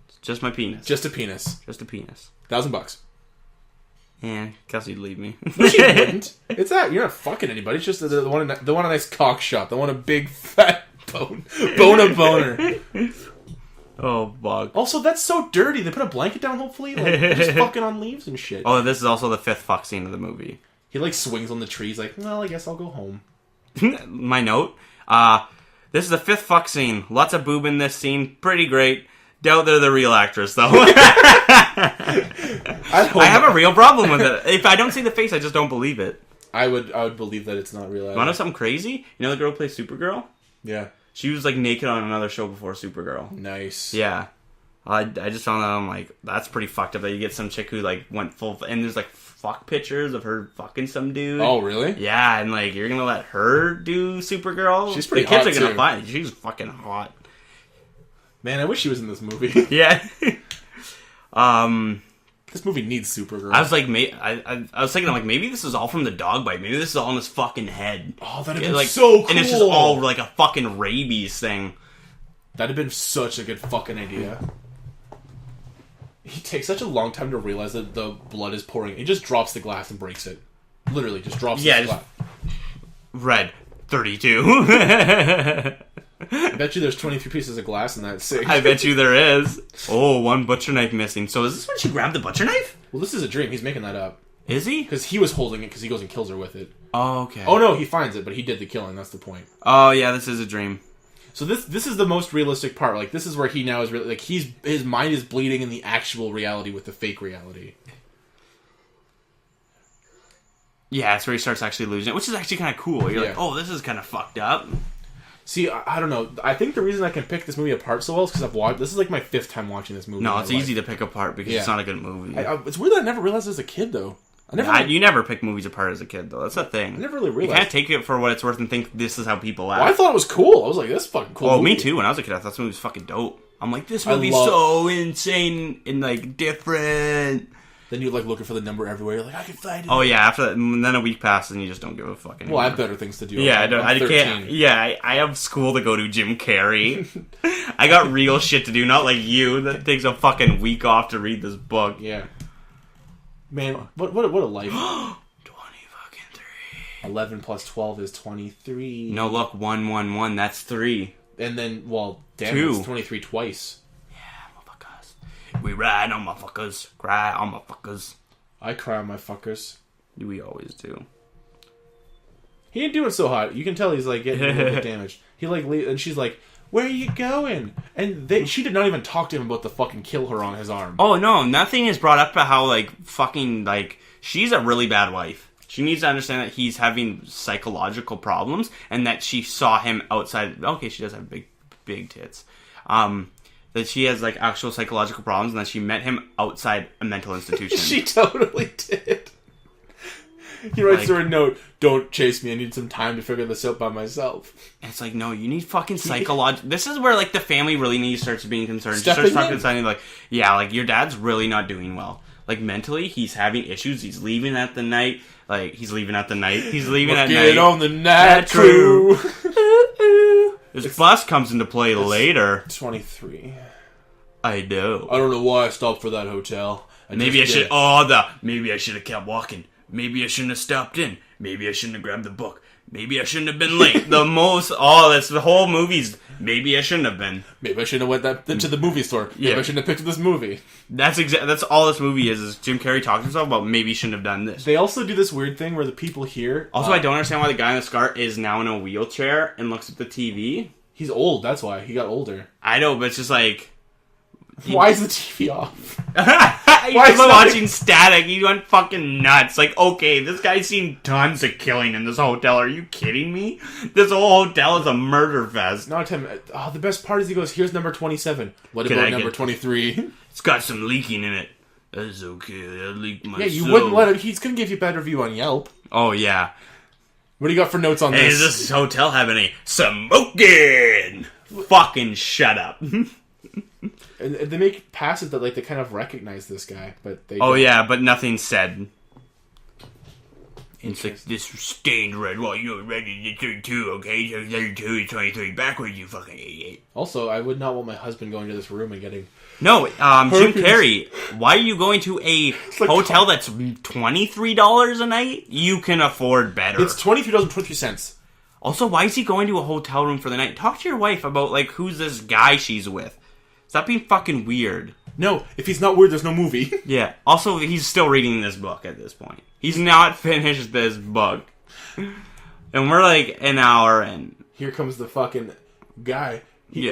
S1: It's just my penis.
S2: Just a penis.
S1: Just a penis.
S2: $1,000.
S1: Yeah, guess you'd leave me.
S2: No, she wouldn't. It's that you're not fucking anybody. It's just the one a nice cock shot. The one a big fat boner.
S1: Oh, fuck.
S2: Also, that's so dirty. They put a blanket down. Hopefully, like they're just fucking on leaves and shit.
S1: Oh, this is also the 5th fuck scene of the movie.
S2: He like swings on the trees. Like, well, I guess I'll go home.
S1: My note. This is the 5th fuck scene. Lots of boob in this scene. Pretty great. Doubt they're the real actress, though. I have a real problem with it. If I don't see the face, I just don't believe it.
S2: I would believe that it's not real.
S1: You want to know something crazy? You know the girl who plays Supergirl?
S2: Yeah.
S1: She was like naked on another show before Supergirl.
S2: Nice.
S1: Yeah. I just found that I'm like, that's pretty fucked up that you get some chick who like went full, and there's like fuck pictures of her fucking some dude.
S2: Oh, really?
S1: Yeah, and like you're gonna let her do Supergirl?
S2: She's pretty
S1: the kids
S2: hot,
S1: are gonna
S2: too.
S1: find. She's fucking hot.
S2: Man, I wish she was in this movie.
S1: Yeah.
S2: This movie needs Supergirl.
S1: I was like, I was thinking, I'm like, maybe this is all from the dog bite. Maybe this is all in his fucking head.
S2: Oh, that'd have been
S1: Like,
S2: so cool.
S1: and it's just all like a fucking rabies thing.
S2: That'd have been such a good fucking idea. He takes such a long time to realize that the blood is pouring. He just drops the glass and breaks it. Literally, just drops the glass.
S1: Red 32.
S2: I bet you there's 23 pieces of glass in that sink.
S1: I bet you there is. Oh, one butcher knife missing. So is this when she grabbed the butcher knife?
S2: Well, this is a dream. He's making that up.
S1: Is he?
S2: Because he was holding it because he goes and kills her with it.
S1: Oh, okay.
S2: Oh, no, he finds it, but he did the killing. That's the point.
S1: Oh, yeah, this is a dream.
S2: So this is the most realistic part. Like, this is where he now is really... Like, his mind is bleeding in the actual reality with the fake reality.
S1: Yeah, that's where he starts actually losing it, which is actually kind of cool. You're like,
S2: Yeah.
S1: oh, this is kind of fucked up.
S2: See, I don't know. I think the reason I can pick this movie apart so well is because I've watched... This is like my 5th time watching this movie.
S1: No, it's easy to pick apart because
S2: Yeah.
S1: it's not a good movie.
S2: It's weird that I never realized as a kid, though.
S1: You never pick movies apart as a kid, though. That's the thing.
S2: I never really
S1: You
S2: realized.
S1: can't take it for what it's worth and think this is how people act.
S2: Well, I thought it was cool. I was like, "This is fucking cool."
S1: Oh,
S2: movie.
S1: me too. When I was a kid, I thought this movie was fucking dope. I'm like, this
S2: I
S1: movie's
S2: love-
S1: so insane and like different.
S2: Then you're like looking for the number everywhere. You're like, I can find it.
S1: Oh yeah, after that, and then a week passes and you just don't give a fuck anymore.
S2: Well, I have better things to do.
S1: Yeah,
S2: I'm
S1: I
S2: 13.
S1: can't. Yeah, I have school to go to, Jim Carrey. I got real shit to do, not like you. That takes a fucking week off to read this book.
S2: Yeah. Man, what a life.
S1: 23.
S2: 11 plus 12 is 23.
S1: No, look, 111. That's 3.
S2: And then, well, damn,
S1: 2.
S2: it's 23 twice.
S1: Yeah, motherfuckers. We ride on motherfuckers, cry on motherfuckers.
S2: I cry on my fuckers.
S1: We always do.
S2: He ain't doing so hot. You can tell he's like getting a little bit damaged. He like, and she's like, "Where are you going?" And she did not even talk to him about the fucking kill her on his arm.
S1: Oh no, nothing is brought up about how like fucking like she's a really bad wife. She needs to understand that he's having psychological problems and that she saw him outside. Okay, she does have big tits. That she has like actual psychological problems and that she met him outside a mental institution.
S2: She totally did. He writes her a note, "Don't chase me, I need some time to figure this out by myself."
S1: And it's like, no, you need fucking psychological... This is where like the family really needs to start being concerned. She
S2: Stepping
S1: starts talking
S2: in.
S1: something like, yeah, like your dad's really not doing well. Like mentally, he's having issues. He's leaving at the night. Like, he's leaving at the night. He's leaving at night.
S2: Get on the night crew.
S1: This bus comes into play later.
S2: 23.
S1: I know.
S2: I don't know why I stopped for that hotel.
S1: Maybe I
S2: just
S1: should...
S2: did.
S1: Maybe I should have kept walking. Maybe I shouldn't have stopped in. Maybe I shouldn't have grabbed the book. Maybe I shouldn't have been late. That's the whole movie's... Maybe I shouldn't have been.
S2: Maybe I shouldn't have went to the movie store. Maybe
S1: Yeah.
S2: I shouldn't have picked this movie.
S1: That's all this movie is Jim Carrey talking to himself about maybe he shouldn't have done this.
S2: They also do this weird thing where the people here...
S1: Also, I don't understand why the guy in the scar is now in a wheelchair and looks at the TV.
S2: He's old, that's why. He got older.
S1: I know, but it's just like...
S2: Why is the TV off?
S1: He's watching Static. He went fucking nuts. Like, okay, this guy's seen tons of killing in this hotel. Are you kidding me? This whole hotel is a murder fest.
S2: No, Tim. Oh, the best part is he goes, here's number 27. What about number 23?
S1: It's got some leaking in it. That's okay. I leaked my
S2: you wouldn't let him. He's going to give you a bad review on Yelp.
S1: Oh, yeah.
S2: What do you got for notes on this?
S1: Is this hotel having a smoking? Fucking shut up.
S2: And they make passes that like they kind of recognize this guy, but they.
S1: Oh yeah, but nothing's said. It's like this stained red. Well, you're ready to 32, okay? So 32 is 23 backwards, you fucking idiot.
S2: Also, I would not want my husband going to this room and getting.
S1: No, Jim Carrey. Why are you going to a hotel that's $23 a night? You can afford better.
S2: It's $23.23.
S1: Also, why is he going to a hotel room for the night? Talk to your wife about like who's this guy she's with. Stop being fucking weird.
S2: No, if he's not weird, there's no movie.
S1: Yeah. Also, he's still reading this book at this point. He's not finished this book. And we're like an hour in.
S2: Here comes the fucking guy.
S1: He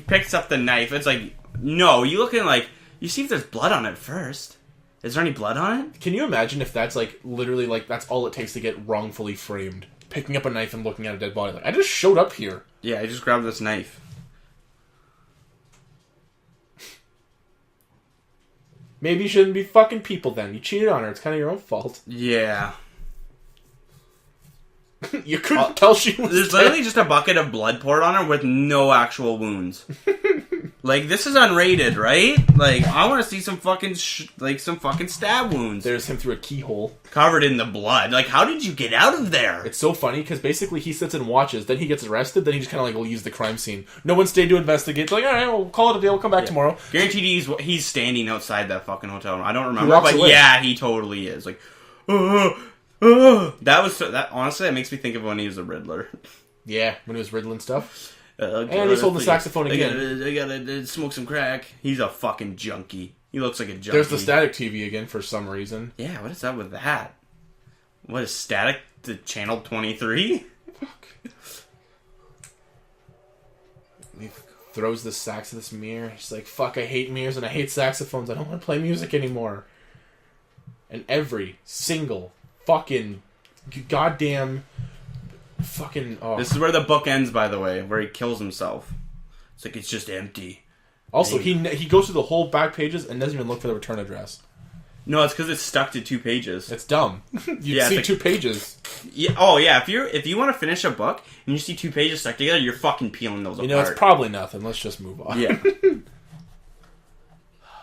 S1: picks up the knife. It's like, no, you looking like, you see if there's blood on it first. Is there any blood on it?
S2: Can you imagine if that's like, literally like, that's all it takes to get wrongfully framed? Picking up a knife and looking at a dead body. Like, I just showed up here.
S1: Yeah, I just grabbed this knife.
S2: Maybe you shouldn't be fucking people then. You cheated on her. It's kind of your own fault.
S1: Yeah.
S2: You couldn't tell she was
S1: There's
S2: dead.
S1: literally just a bucket of blood poured on her with no actual wounds. Like, this is unrated, right? Like, I want to see some fucking some fucking stab wounds.
S2: There's him through a keyhole.
S1: Covered in the blood. Like, how did you get out of there?
S2: It's so funny, because basically he sits and watches, then he gets arrested, then he just kind of like leaves the crime scene. No one stayed to investigate. It's like, alright, we'll call it a day, we'll come back tomorrow.
S1: Guaranteed he's standing outside that fucking hotel room. I don't remember,
S2: walks
S1: but
S2: away.
S1: yeah, he totally is. Like, that honestly, that makes me think of when he was a Riddler.
S2: Yeah, when he was riddling stuff. And he's holding the saxophone again.
S1: I gotta smoke some crack. He's a fucking junkie. He looks like a junkie.
S2: There's the Static TV again for some reason.
S1: Yeah, what is up with that? What is Static to Channel 23?
S2: Fuck. He throws the sax at this mirror. He's like, fuck, I hate mirrors and I hate saxophones. I don't want to play music anymore. And every single fucking goddamn fucking... Oh.
S1: This is where the book ends, by the way, where he kills himself. It's like, it's just empty.
S2: Also, he goes through the whole back pages and doesn't even look for the return address.
S1: No, it's because it's stuck to 2 pages.
S2: It's dumb. You see 2 pages.
S1: Yeah. Oh, yeah. If you want to finish a book and you see 2 pages stuck together, you're fucking peeling those apart.
S2: You know, it's probably nothing. Let's just move on.
S1: Yeah.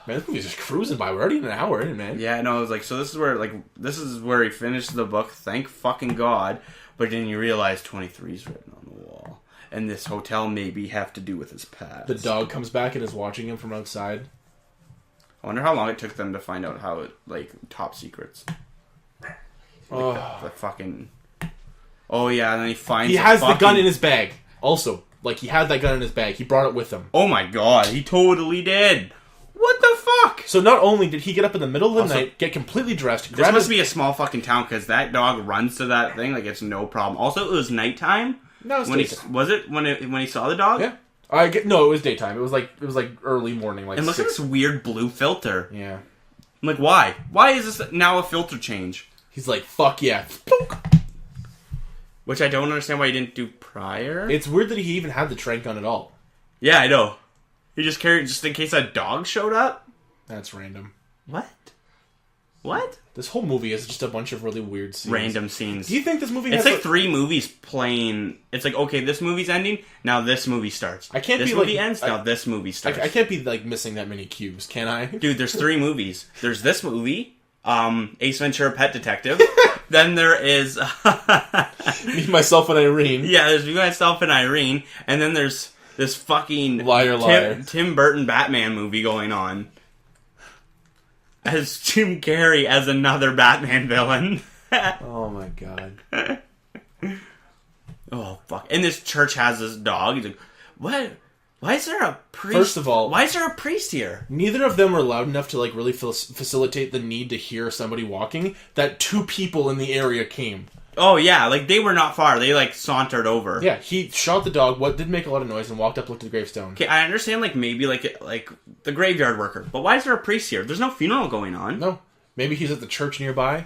S2: Man, this movie's just cruising by. We're already in an hour in, man.
S1: Yeah, no, I was like, so this is where he finished the book. Thank fucking God. But then you realize 23 is written on the wall. And this hotel maybe have to do with his past.
S2: The dog comes back and is watching him from outside.
S1: I wonder how long it took them to find out how top secrets. The fucking... Oh, yeah, and then he finds...
S2: He has the gun in his bag. Also, he had that gun in his bag. He brought it with him.
S1: Oh my God, he totally did. What the fuck?
S2: So not only did he get up in the middle of the night, get completely dressed...
S1: This must be a small fucking town, because that dog runs to that thing like it's no problem. Also, it was nighttime.
S2: No, it was daytime.
S1: Was it when he saw the dog?
S2: Yeah. No, it was daytime. It was like early morning,
S1: and look at this weird blue filter.
S2: Yeah.
S1: I'm like, why? Why is this now a filter change?
S2: He's like, fuck yeah.
S1: Which I don't understand why he didn't do prior.
S2: It's weird that he even had the trank gun at all.
S1: Yeah, I know. He just carried just in case a dog showed up.
S2: That's random.
S1: What?
S2: This whole movie is just a bunch of really weird scenes.
S1: Random scenes.
S2: Do you think this movie
S1: has... It's like 3 movies playing... It's like, okay, this movie's ending, now this movie starts.
S2: I can't
S1: this
S2: be
S1: movie ends, now this movie starts.
S2: I can't be, missing that many cues, can I?
S1: Dude, there's 3 movies. There's this movie, Ace Ventura Pet Detective. Then there is...
S2: Me, Myself, and Irene.
S1: Yeah, there's Me, Myself, and Irene. And then there's this fucking...
S2: Liar.
S1: Tim Burton Batman movie going on. As Jim Carrey as another Batman villain.
S2: Oh my God.
S1: Oh, fuck. And this church has this dog. He's like, what? Why is there a priest?
S2: First of all...
S1: Why is there a priest here?
S2: Neither of them were loud enough to, really facilitate the need to hear somebody walking, that 2 people in the area came.
S1: Oh, yeah, like, they were not far. They, like, sauntered over.
S2: Yeah, he shot the dog, what didn't make a lot of noise, and walked up, looked at the gravestone.
S1: Okay, I understand, like, maybe, like the graveyard worker. But why is there a priest here? There's no funeral going on.
S2: No. Maybe he's at the church nearby.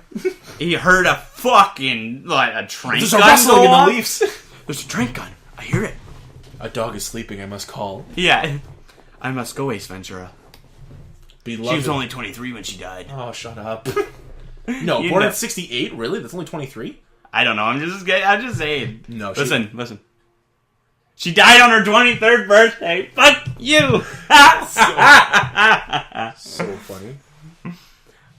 S1: He heard a fucking, like, a trank
S2: There's
S1: gun
S2: a rustling in
S1: off.
S2: the leaves.
S1: There's a trank gun. I hear it.
S2: A dog is sleeping, I must call.
S1: Yeah. I must go, Ace Ventura.
S2: Beloved.
S1: She was only 23 when she died.
S2: Oh, shut up. No,
S1: You
S2: born
S1: know-
S2: in 68? Really? That's only 23?
S1: I don't know. I'm just saying.
S2: No,
S1: Listen. She died on her 23rd birthday. Fuck you.
S2: So funny.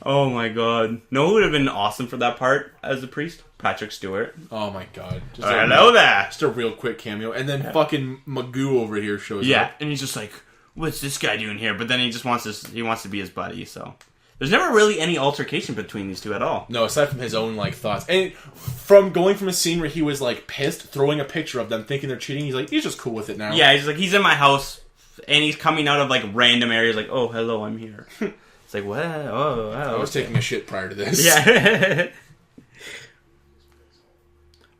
S1: Oh my god. No, who would have been awesome for that part as the priest? Patrick Stewart.
S2: Oh my god. Just
S1: Hello there.
S2: Just a real quick cameo. And then fucking Magoo over here shows
S1: Yeah,
S2: up.
S1: and he's just like, what's this guy doing here? But then he just wants to be his buddy, so. There's never really any altercation between these two at all.
S2: No, aside from his own, like, thoughts. And from going from a scene where he was, like, pissed, throwing a picture of them, thinking they're cheating, he's like, he's just cool with it now.
S1: Yeah, he's like, he's in my house, and he's coming out of, like, random areas, like, oh, hello, I'm here. It's like, what? Oh, wow.
S2: I was taking a shit prior to this.
S1: Yeah.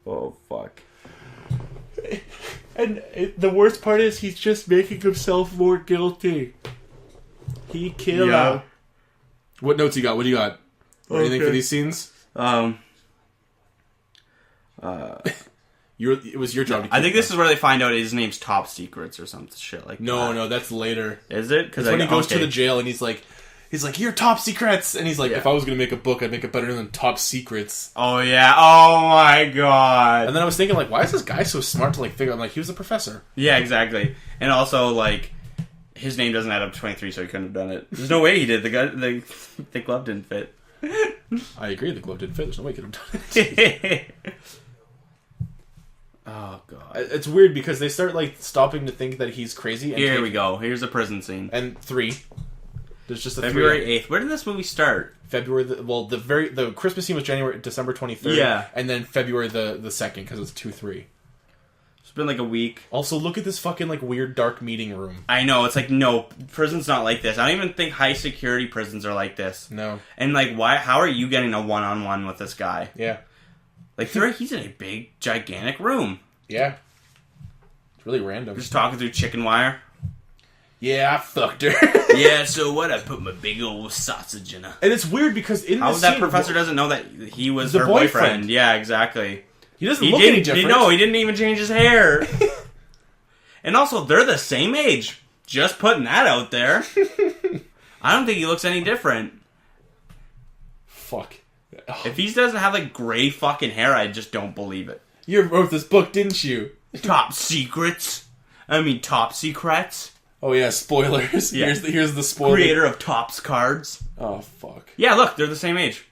S1: Oh, fuck.
S2: And the worst part is he's just making himself more guilty. He killed her. What notes you got? What do you got? Anything for these scenes?
S1: It
S2: was your job.
S1: I think this is where they find out his name's Top Secrets or some shit like that.
S2: No, that's later.
S1: Is it? Because
S2: when he goes to the jail and he's like, "You're Top Secrets," and he's like, "If I was gonna make a book, I'd make it better than Top Secrets."
S1: Oh yeah. Oh my god.
S2: And then I was thinking, like, why is this guy so smart to like figure? I'm like, he was a professor.
S1: Yeah, exactly. And also, like, his name doesn't add up to 23, so he couldn't have done it. There's no way he did. The glove didn't fit.
S2: I agree. The glove didn't fit. There's no way he could have done it. Oh god, it's weird because they start like stopping to think that he's crazy. And
S1: Here we go. Here's a prison scene.
S2: And 3. There's just a
S1: February
S2: 3.
S1: 8th. Where did this movie start?
S2: February. The Christmas scene was December 23rd.
S1: Yeah.
S2: And then February the 2nd because it's 2/3.
S1: It's been like a week.
S2: Also, look at this fucking like weird dark meeting room.
S1: I know. It's like, no, prison's not like this. I don't even think high security prisons are like this.
S2: No.
S1: And like, why? How are you getting a one-on-one with this guy?
S2: Yeah.
S1: Like, he's in a big, gigantic room.
S2: Yeah. It's really random.
S1: Just talking through chicken wire.
S2: Yeah, I fucked her.
S1: Yeah, so what? I put my big old sausage in her.
S2: And it's weird because in
S1: How
S2: this
S1: that
S2: scene,
S1: professor doesn't know that he was
S2: The
S1: her
S2: boyfriend.
S1: boyfriend. Yeah, exactly.
S2: he doesn't look any different.
S1: No, he didn't even change his hair. And also, they're the same age. Just putting that out there. I don't think he looks any different.
S2: Fuck.
S1: If he doesn't have like gray fucking hair, I just don't believe it.
S2: You wrote this book, didn't you?
S1: Top secrets. I mean, top secrets.
S2: Oh yeah, spoilers.
S1: Yeah.
S2: Here's the spoiler.
S1: Creator of Topps cards.
S2: Oh fuck.
S1: Yeah, look, they're the same age.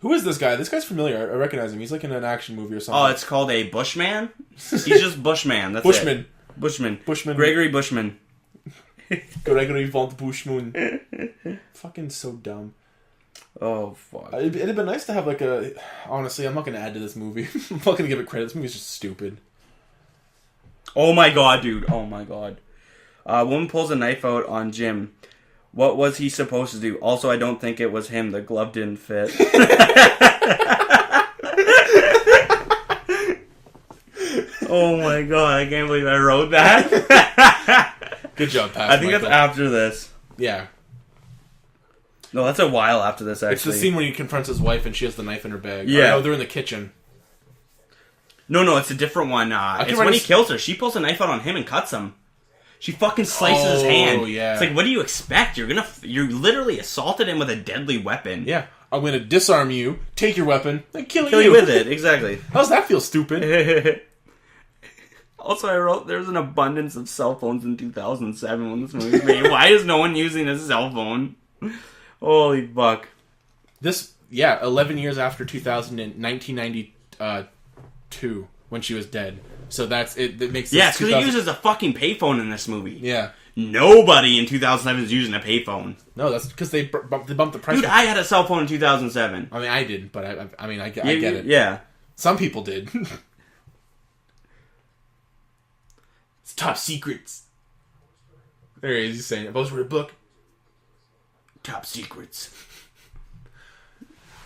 S2: Who is this guy? This guy's familiar. I recognize him. He's like in an action movie or something.
S1: Oh, it's called a Bushman? He's just Bushman. That's
S2: Bushman.
S1: it. Bushman.
S2: Bushman.
S1: Gregory Bushman.
S2: Gregory von Bushman. Fucking so dumb.
S1: Oh, fuck.
S2: It'd been nice to have like a... Honestly, I'm not going to add to this movie. I'm not going to give it credit. This movie's just stupid.
S1: Oh my god, dude. Oh my god. Woman pulls a knife out on Jim. What was he supposed to do? Also, I don't think it was him. The glove didn't fit. Oh my god, I can't believe I wrote that.
S2: Good job, Pat.
S1: I think that's after this.
S2: Yeah.
S1: No, that's a while after this, actually.
S2: It's the scene when he confronts his wife and she has the knife in her bag.
S1: Yeah.
S2: Oh, no, they're in the kitchen.
S1: No, it's a different one. It's when he kills her. She pulls a knife out on him and cuts him. She fucking slices his hand.
S2: Oh, yeah.
S1: It's like, what do you expect? You literally assaulted him with a deadly weapon.
S2: Yeah. I'm going to disarm you, take your weapon, and kill
S1: Kill you with it, exactly.
S2: How's that feel, stupid?
S1: Also, I wrote, there's an abundance of cell phones in 2007 when this movie was made. Why is no one using a cell phone? Holy fuck.
S2: 11 years after 1992, when she was dead. So that's it. That makes
S1: Yeah, because he uses a fucking payphone in this movie.
S2: Yeah.
S1: Nobody in 2007 is using a payphone.
S2: No, that's because they bumped the price.
S1: Dude, I had a cell phone in 2007.
S2: I mean, I didn't, but I get it.
S1: Yeah.
S2: Some people did. It's top secrets. There he is. He's saying, if I was to read a book,
S1: Top secrets.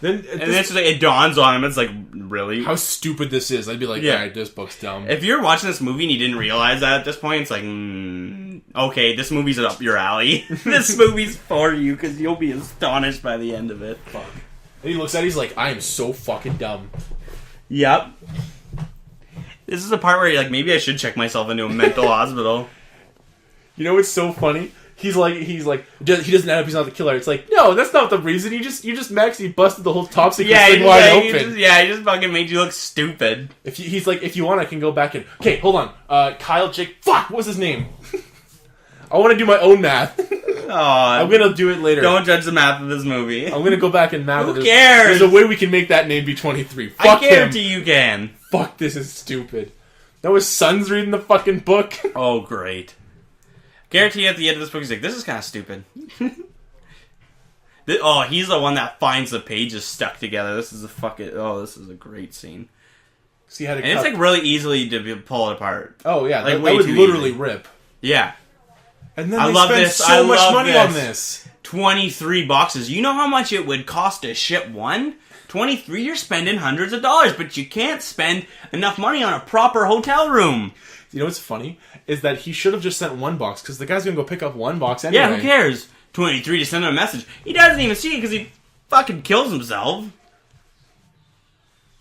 S2: Then
S1: And then it's just like, it dawns on him. It's like, really?
S2: how stupid this is. I'd be like,
S1: Yeah.
S2: alright, this book's dumb.
S1: If you're watching this movie and you didn't realize that at this point, it's like, okay, this movie's up your alley. This movie's for you, because you'll be astonished by the end of it. Fuck.
S2: And he looks at it, he's like, I am so fucking dumb.
S1: Yep. This is the part where you're like, maybe I should check myself into a mental hospital.
S2: You know what's so funny? He doesn't end up, he's not the killer. It's like, no, that's not the reason. You just Max, he busted the whole top secret thing wide open.
S1: He just fucking made you look stupid.
S2: He's like, if you want, I can go back and... Okay, hold on. Kyle, Jake... Fuck, what's his name? I want to do my own math. I'm going to do it later.
S1: Don't judge the math of this movie.
S2: I'm going to go back and math.
S1: Who cares?
S2: There's a way we can make that name be 23. Fuck
S1: I guarantee you can.
S2: Fuck, this is stupid. Now his son's reading the fucking book.
S1: Oh, great. Guarantee at the end of this book, he's like, this is kind of stupid. He's the one that finds the pages stuck together. This is this is a great scene.
S2: So and
S1: it's like really easily to pull it apart.
S2: Oh, yeah.
S1: Like,
S2: that would literally rip.
S1: Yeah.
S2: And then
S1: I
S2: they
S1: love
S2: spend
S1: this.
S2: so much money on this.
S1: 23 boxes. You know how much it would cost to ship one? 23, you're spending hundreds of dollars, but you can't spend enough money on a proper hotel room.
S2: You know what's funny? Is that he should have just sent one box, because the guy's going to go pick up one box anyway.
S1: Yeah, who cares? 23 to send him a message. He doesn't even see it because he fucking kills himself.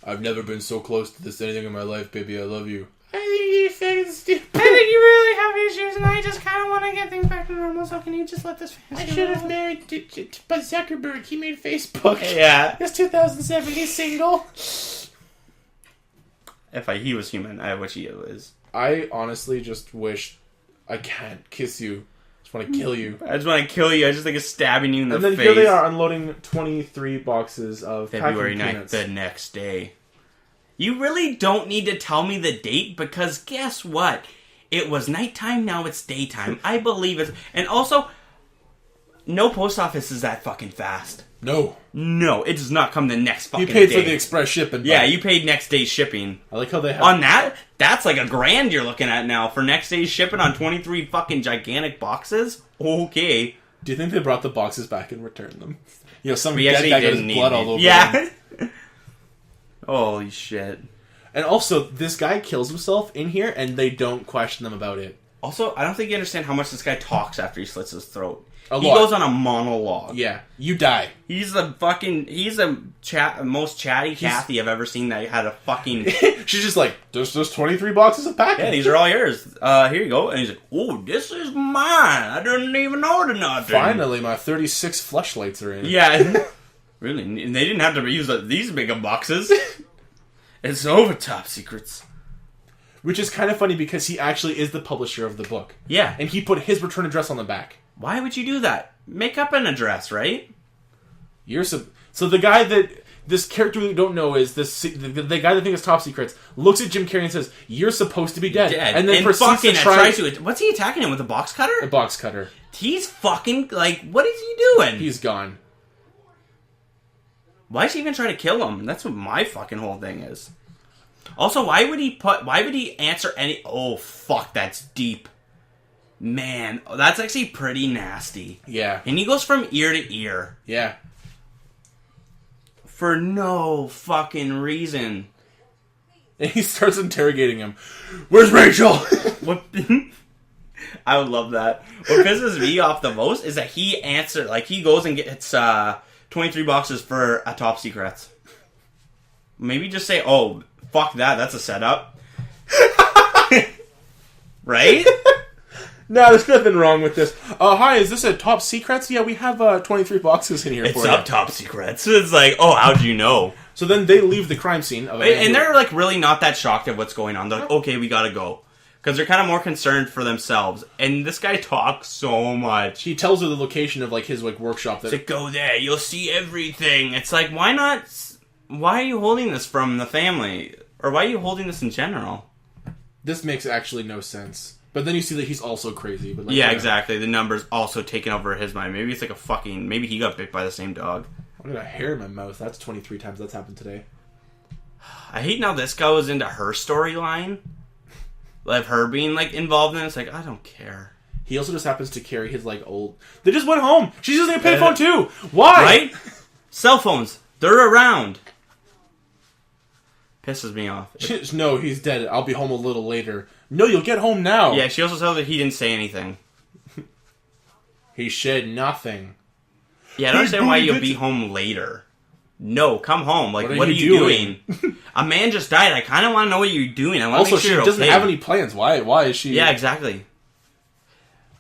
S2: I've never been so close to this anything in my life, baby. I love you.
S1: I think you're fucking stupid. I think you really have issues, and I just kind of want to get things back to normal, so can you just let this fantasy
S2: I should have married but Zuckerberg. He made Facebook.
S1: Yeah.
S2: It's 2007. He's single.
S1: If he was human, which he is.
S2: I honestly just wish I can't kiss you. I just want to kill you.
S1: I just want to kill you. I just think of stabbing you in the face.
S2: And then here they are unloading 23 boxes of
S1: February
S2: packing
S1: 9th,
S2: peanuts.
S1: the next day. You really don't need to tell me the date, because guess what? It was nighttime, now it's daytime. I believe it. And also, no post office is that fucking fast.
S2: No,
S1: it does not come the next fucking day.
S2: You paid for the express shipping.
S1: Yeah, you paid next day shipping.
S2: I like how they have...
S1: On that, that's like $1,000 you're looking at now for next day shipping on 23 fucking gigantic boxes. Okay.
S2: Do you think they brought the boxes back and returned them? You know, some
S1: We
S2: dead
S1: actually
S2: guy got
S1: didn't
S2: his blood all over them.
S1: Yeah. Holy shit.
S2: And also, this guy kills himself in here, and they don't question them about it.
S1: Also, I don't think you understand how much this guy talks after he slits his throat.
S2: He
S1: goes on a monologue.
S2: Yeah, you die.
S1: He's the most chatty Kathy I've ever seen that had a fucking...
S2: She's just like, there's 23 boxes of packing.
S1: Yeah, these are all yours. Here you go. And he's like, oh, this is mine. I didn't even order nothing.
S2: Finally, my 36 fleshlights are in.
S1: Yeah. Really? And they didn't have to use these big of boxes. It's over top secrets.
S2: Which is kind of funny because he actually is the publisher of the book.
S1: Yeah.
S2: And he put his return address on the back.
S1: Why would you do that? Make up an address, right?
S2: So the guy that... This character we don't know is the guy that thinks it's top secrets looks at Jim Carrey and says, "You're supposed to be dead."
S1: And then proceeds to try to... What's he attacking him with, a box cutter?
S2: A box cutter.
S1: He's fucking... Like, what is he doing?
S2: He's gone.
S1: Why is he even trying to kill him? That's what my fucking whole thing is. Also, why would he answer any... Oh, fuck, that's deep. Man, that's actually pretty nasty.
S2: Yeah.
S1: And he goes from ear to ear.
S2: Yeah.
S1: For no fucking reason.
S2: And he starts interrogating him. Where's Rachel?
S1: What? I would love that. What pisses me off the most is that he he goes and gets 23 boxes for a top secret. Maybe just say, oh, fuck that, that's a setup. Right?
S2: No, there's nothing wrong with this. Hi, is this a top secrets? Yeah, we have 23 boxes in here for you.
S1: It's up top secrets. It's like, oh, how'd you know?
S2: So then they leave the crime scene.
S1: And they're like really not that shocked at what's going on. They're like, okay, we gotta go. Because they're kind of more concerned for themselves. And this guy talks so much.
S2: He tells her the location of his workshop.
S1: It's like, go there, you'll see everything. It's like, why not... Why are you holding this from the family? Or why are you holding this in general?
S2: This makes actually no sense. But then you see that he's also crazy. But
S1: yeah, exactly. The number's also taken over his mind. Maybe it's like a fucking... Maybe he got bit by the same dog.
S2: I got a hair in my mouth. That's 23 times that's happened today.
S1: I hate now this guy was into her storyline. Like her being involved in it. It's like, I don't care.
S2: He also just happens to carry his old... They just went home. She's using a payphone too. Why?
S1: Right? Cell phones. They're around. Pisses me off.
S2: No, he's dead. I'll be home a little later. No, you'll get home now.
S1: Yeah, she also said that he didn't say anything.
S2: He said nothing.
S1: Yeah, I don't understand why you'll be home later. No, come home. Like, what are you doing? A man just died. I kind of want to know what you're doing. I want to make sure
S2: she doesn't have any plans. Why is she...
S1: Yeah, exactly.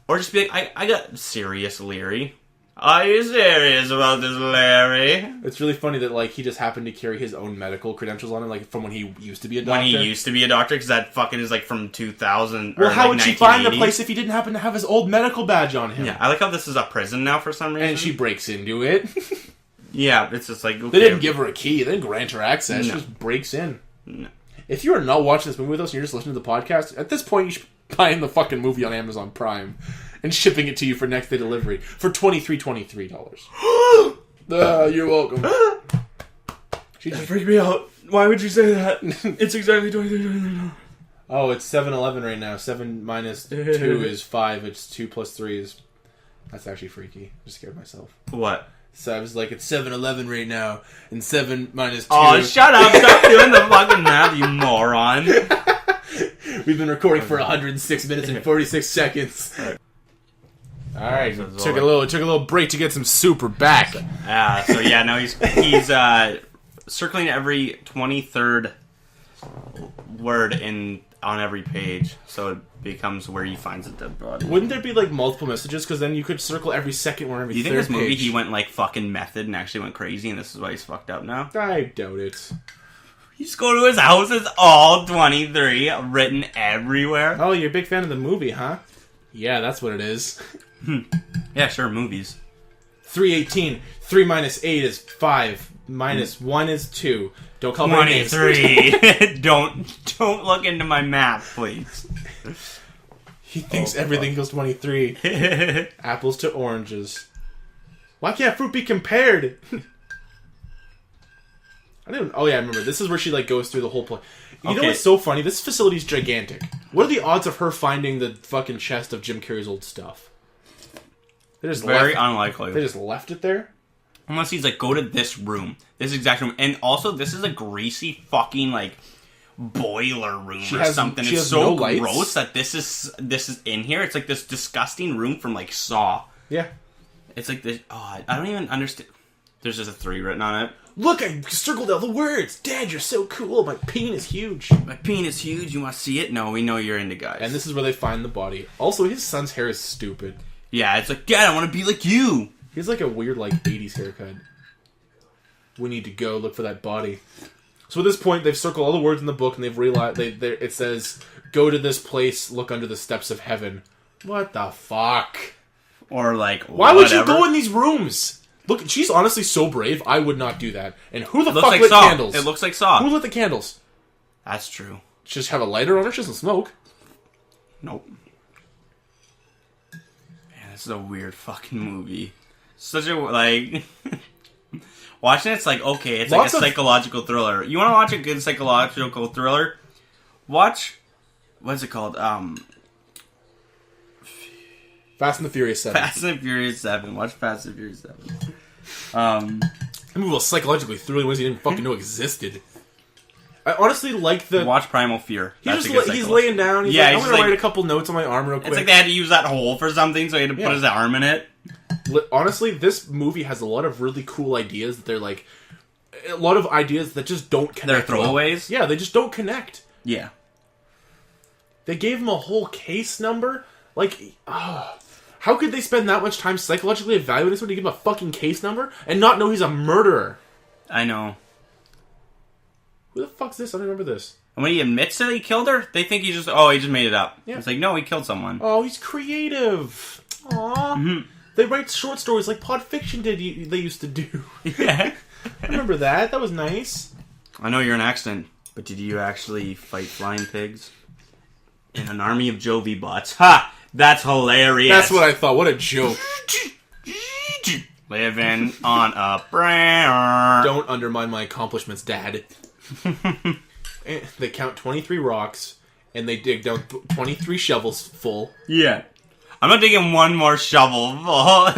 S1: Or just be like, I got serious, Leary. Are you serious about this, Larry?
S2: It's really funny that, like, he just happened to carry his own medical credentials on him, like, from when he used to be a doctor.
S1: When he used to be a doctor, because that fucking is, like, from 2000
S2: Well,
S1: or,
S2: how
S1: like,
S2: would she find the place if he didn't happen to have his old medical badge on him?
S1: Yeah, I like how this is a prison now for some reason.
S2: And she breaks into it.
S1: Yeah, it's just like... Okay.
S2: They didn't give her a key. They didn't grant her access.
S1: No.
S2: She just breaks in.
S1: No.
S2: If you are not watching this movie with us and you're just listening to the podcast, at this point you should be buying the fucking movie on Amazon Prime and shipping it to you for next day delivery for $23. You're welcome.
S1: She just freaked me out. Why would you say that? It's exactly 23.
S2: Oh, it's 7-11 right now. 7 minus 2 is 5. It's 2 plus 3 is... That's actually freaky. I just scared myself.
S1: What?
S2: So I was like, it's 7-11 right now, and 7 minus 2...
S1: Oh, shut up! Stop doing the fucking math, you moron!
S2: We've been recording for 106 minutes and 46 seconds. Alright, took a little break to get some soup. We're back.
S1: So yeah, no, he's circling every 23rd word on every page, so it becomes where he finds a dead body.
S2: Wouldn't there be like multiple messages? Because then you could circle every second one, every third page.
S1: Do you think this movie he went like fucking method and actually went crazy, and this is why he's fucked up now?
S2: I doubt it.
S1: You just go to his house, it's all 23 written everywhere.
S2: Oh, you're a big fan of the movie, huh? Yeah, that's what it is.
S1: Yeah, sure, movies.
S2: 318. 3 minus 8 is 5. Minus 1 is 2. Don't call me names.
S1: 23. Don't look into my math, please.
S2: He thinks everything goes 23. Apples to oranges. Why can't fruit be compared? Oh yeah, I remember. This is where she like goes through the whole play. You know what's so funny? This facility's gigantic. What are the odds of her finding the fucking chest of Jim Carrey's old stuff? They just
S1: Very unlikely.
S2: They just left it there?
S1: Unless he's like, go to this room. This exact room. And also, this is a greasy fucking, like, boiler room or something. It's so gross that this is in here. It's like this disgusting room from, like, Saw.
S2: Yeah.
S1: It's like this... Oh, I don't even understand. There's just a 3 written on it.
S2: Look, I circled all the words. Dad, you're so cool. My peen is huge.
S1: My peen is huge. You want to see it? No, we know you're into guys.
S2: And this is where they find the body. Also, his son's hair is stupid.
S1: Yeah, it's like, Dad, I want to be like you.
S2: He has like a weird, like, 80s haircut. We need to go look for that body. So at this point, they've circled all the words in the book, and they've realized it says, "Go to this place, look under the steps of heaven." What the fuck?
S1: Or like,
S2: why would you go in these rooms? Look, she's honestly so brave. I would not do that. And who the fuck lit candles?
S1: It looks like Saw.
S2: Who lit the candles?
S1: That's true.
S2: She just have a lighter on her. She doesn't smoke.
S1: Nope. Man, this is a weird fucking movie. Such a like. Watching it's like, okay, it's like a psychological thriller. You want to watch a good psychological thriller? Watch, what's it called?
S2: Fast and the Furious 7.
S1: Fast and the Furious 7. Watch Fast and the Furious 7.
S2: That movie will psychologically thriller ones you didn't fucking know existed. I honestly like the...
S1: Watch Primal Fear.
S2: He's laying down. He's like, I'm going to write a couple notes on my arm real quick.
S1: It's like they had to use that hole for something, so he had to put his arm in it.
S2: Honestly, this movie has a lot of really cool ideas that they're like... A lot of ideas that just don't connect.
S1: They're throwaways?
S2: Yeah, they just don't connect.
S1: Yeah.
S2: They gave him a whole case number? Like, how could they spend that much time psychologically evaluating someone to give him a fucking case number and not know he's a murderer?
S1: I know.
S2: Who the fuck's this? I don't remember this.
S1: And when he admits that he killed her, they think he just made it up. Yeah. It's like, no, he killed someone.
S2: Oh, he's creative. Aww. Mm-hmm. They write short stories like Pod Fiction they used to do.
S1: Yeah.
S2: I remember that. That was nice.
S1: I know you're an accident, but did you actually fight flying pigs? In an army of Jovi bots. Ha! That's hilarious.
S2: That's what I thought. What a joke.
S1: Living on a prayer.
S2: Don't undermine my accomplishments, Dad. They count 23 rocks, and they dig down 23 shovels full.
S1: Yeah. I'm not digging one more shovel full.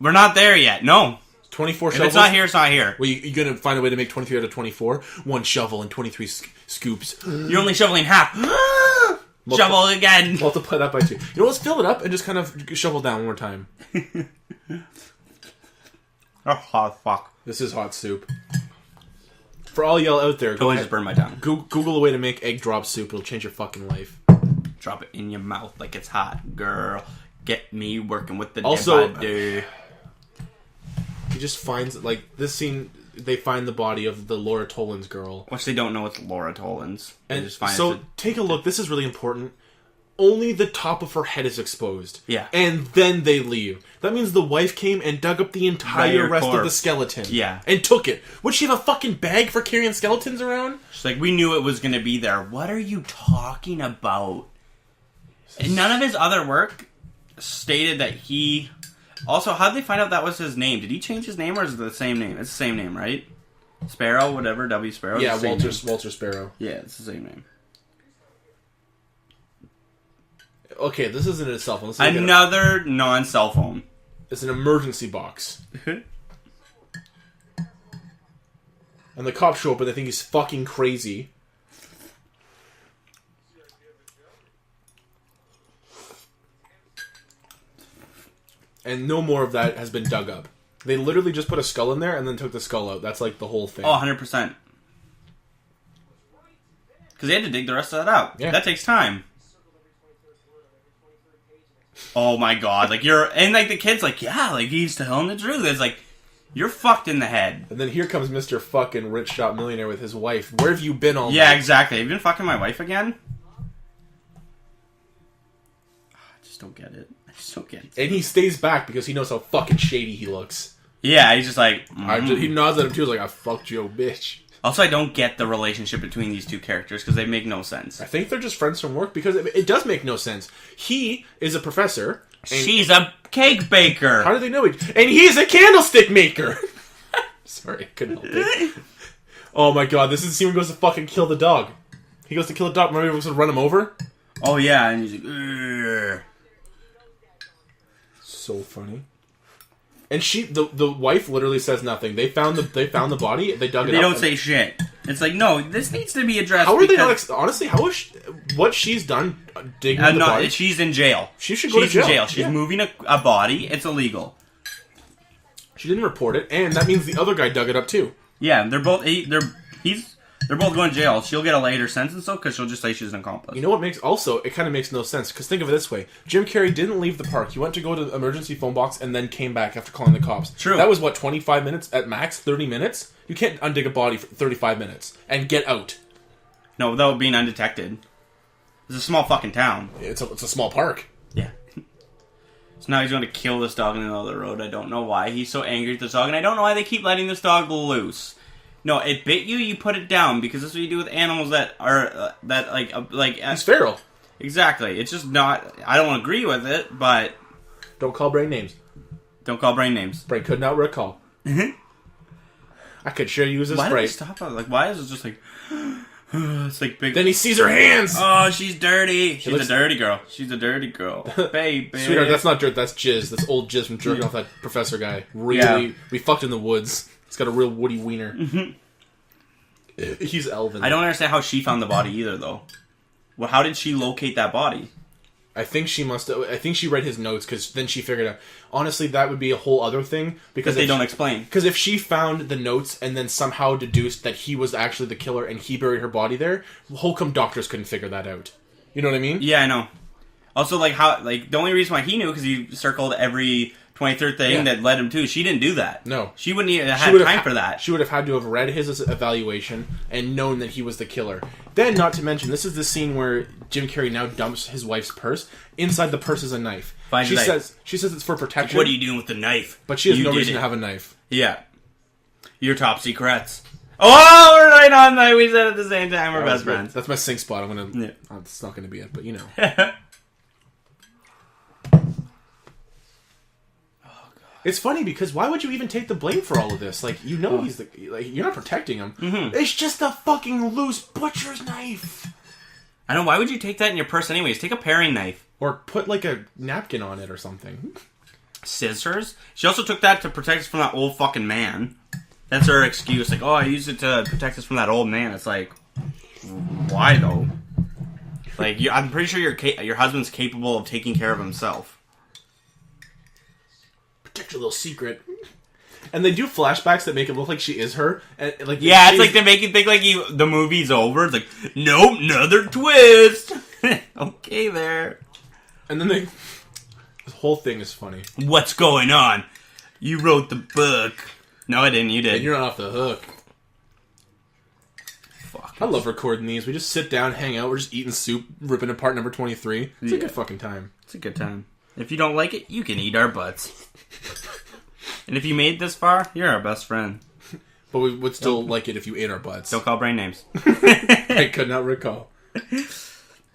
S1: We're not there yet. No.
S2: 24
S1: If
S2: shovels.
S1: it's not here, it's not here.
S2: Well, you're going to find a way to make 23 out of 24. One shovel and 23 scoops.
S1: You're only shoveling half. Shovel again.
S2: Multiply that by 2. You know, let's fill it up and just kind of shovel down one more time.
S1: Oh, fuck.
S2: This is hot soup. For all y'all out there,
S1: Totally just burned my tongue.
S2: Google a way to make egg drop soup. It'll change your fucking life.
S1: Drop it in your mouth like it's hot, girl. Get me working with the
S2: Also,
S1: dude.
S2: He just finds, like, this scene, they find the body of the Laura Tollins girl.
S1: Which they don't know it's Laura Tollins. They
S2: And
S1: just find
S2: so, take a look. This is really important. Only the top of her head is exposed.
S1: Yeah.
S2: And then they leave. That means the wife came and dug up the entire rest of the skeleton.
S1: Yeah.
S2: And took it. Would she have a fucking bag for carrying skeletons around?
S1: She's like, we knew it was going to be there. What are you talking about? And none of his other work stated that he... Also, how did they find out that was his name? Did he change his name or is it the same name? It's the same name, right? Sparrow, whatever, W. Sparrow.
S2: Yeah,
S1: Walter
S2: Walter Sparrow.
S1: Yeah, it's the same name.
S2: Okay, this isn't a cell phone.
S1: Another non-cell phone.
S2: It's an emergency box. And the cops show up and they think he's fucking crazy. And no more of that has been dug up. They literally just put a skull in there and then took the skull out. That's like the whole thing.
S1: Oh, 100%. Because they had to dig the rest of that out.
S2: Yeah.
S1: That takes time. Oh my god, like and like the kid's like, yeah, like he's telling the truth. It's like, you're fucked in the head.
S2: And then here comes Mr. fucking rich shot millionaire with his wife. Where have you been all
S1: Yeah,
S2: night?
S1: exactly. Have you been fucking my wife again? I just don't get it. I just don't get it.
S2: And he stays back because he knows how fucking shady he looks.
S1: Yeah, he's just like...
S2: He nods at him too, he's like, I fucked you, bitch.
S1: Also, I don't get the relationship between these two characters because they make no sense.
S2: I think they're just friends from work because it does make no sense. He is a professor.
S1: She's a cake baker.
S2: How do they know it? And he's a candlestick maker. Sorry, I couldn't help it. Oh my god, this is the scene where he goes to fucking kill the dog. He goes to kill the dog. Remember he was going to run him over?
S1: Oh yeah, and he's like, ugh.
S2: So funny. And the wife literally says nothing. They found the body. They dug it up.
S1: They don't say shit. It's like, no, this needs to be addressed.
S2: How are they not? Honestly, how is what she's done digging the body?
S1: She's in jail.
S2: She should go to jail.
S1: She's moving a body. It's illegal.
S2: She didn't report it, and that means the other guy dug it up too.
S1: Yeah, they're both going to jail. She'll get a later sentence though, because she'll just say she's an accomplice.
S2: You know what makes it kind of makes no sense because think of it this way: Jim Carrey didn't leave the park. He went to go to the emergency phone box and then came back after calling the cops.
S1: True.
S2: That was what 25 minutes at max, 30 minutes. You can't undig a body for 35 minutes and get out.
S1: No, without being undetected. It's a small fucking town.
S2: It's a small park.
S1: Yeah. So now he's going to kill this dog in the middle of the road. I don't know why he's so angry at this dog, and I don't know why they keep letting this dog loose. No, it bit you. You put it down because that's what you do with animals that are
S2: It's feral.
S1: Exactly. It's just not. I don't agree with it, but
S2: Don't call brain names.
S1: don't call brain names.
S2: Brain could not recall. I could sure use this
S1: Why did
S2: brain.
S1: they stop? Like, why is it just like? It's like big.
S2: Then he sees her hands.
S1: Oh, she's dirty. She's
S2: looks-
S1: a dirty girl. She's a dirty girl, baby.
S2: Sweetheart, that's not dirt. That's jizz. That's old jizz from jerking off that professor guy. Really,
S1: Yeah.
S2: we fucked in the woods. He's got a real woody wiener. He's Elvin.
S1: I don't understand how she found the body either, though. Well, how did she locate that body?
S2: I think she must. I think she read his notes because then she figured out. Honestly, that would be a whole other thing
S1: Because they don't explain.
S2: Because if she found the notes and then somehow deduced that he was actually the killer and he buried her body there, how come doctors couldn't figure that out? You know what I mean?
S1: Yeah, I know. Also, the only reason why he knew because he circled every 23rd thing that led him to. She didn't do that.
S2: No.
S1: She wouldn't even have time for that.
S2: She would have had to have read his evaluation and known that he was the killer. Then, not to mention, this is the scene where Jim Carrey now dumps his wife's purse. Inside the purse is a knife. She says it's for protection.
S1: What are you doing with the knife?
S2: But she has no reason to have a knife.
S1: Yeah. Your top secrets. Oh, we're right on that. We said at the same time. We're best friends.
S2: That's my sink spot. I'm gonna.
S1: Yeah.
S2: It's not gonna be it, but you know. It's funny because why would you even take the blame for all of this? Like, you know, he's you're not protecting him. Mm-hmm. It's just a fucking loose butcher's knife.
S1: I know. Why would you take that in your purse anyways? Take a paring knife.
S2: Or put like a napkin on it or something.
S1: scissors. She also took that to protect us from that old fucking man. That's her excuse. Like, oh, I used it to protect us from that old man. It's like, why though? Like, I'm pretty sure your husband's capable of taking care of himself.
S2: Protect your little secret. And they do flashbacks that make it look like she is her. And, like,
S1: yeah, it's like they make you think like the movie's over. It's like, nope, another twist. Okay, there.
S2: And then this whole thing is funny.
S1: What's going on? You wrote the book. No, I didn't. You did.
S2: And you're not off the hook.
S1: Fuck.
S2: I love recording these. We just sit down, hang out. We're just eating soup, ripping apart number 23. It's a good fucking time.
S1: It's a good time. If you don't like it, you can eat our butts. And if you made this far, you're our best friend.
S2: But we would still like it if you ate our butts.
S1: Don't call brain names.
S2: I could not recall.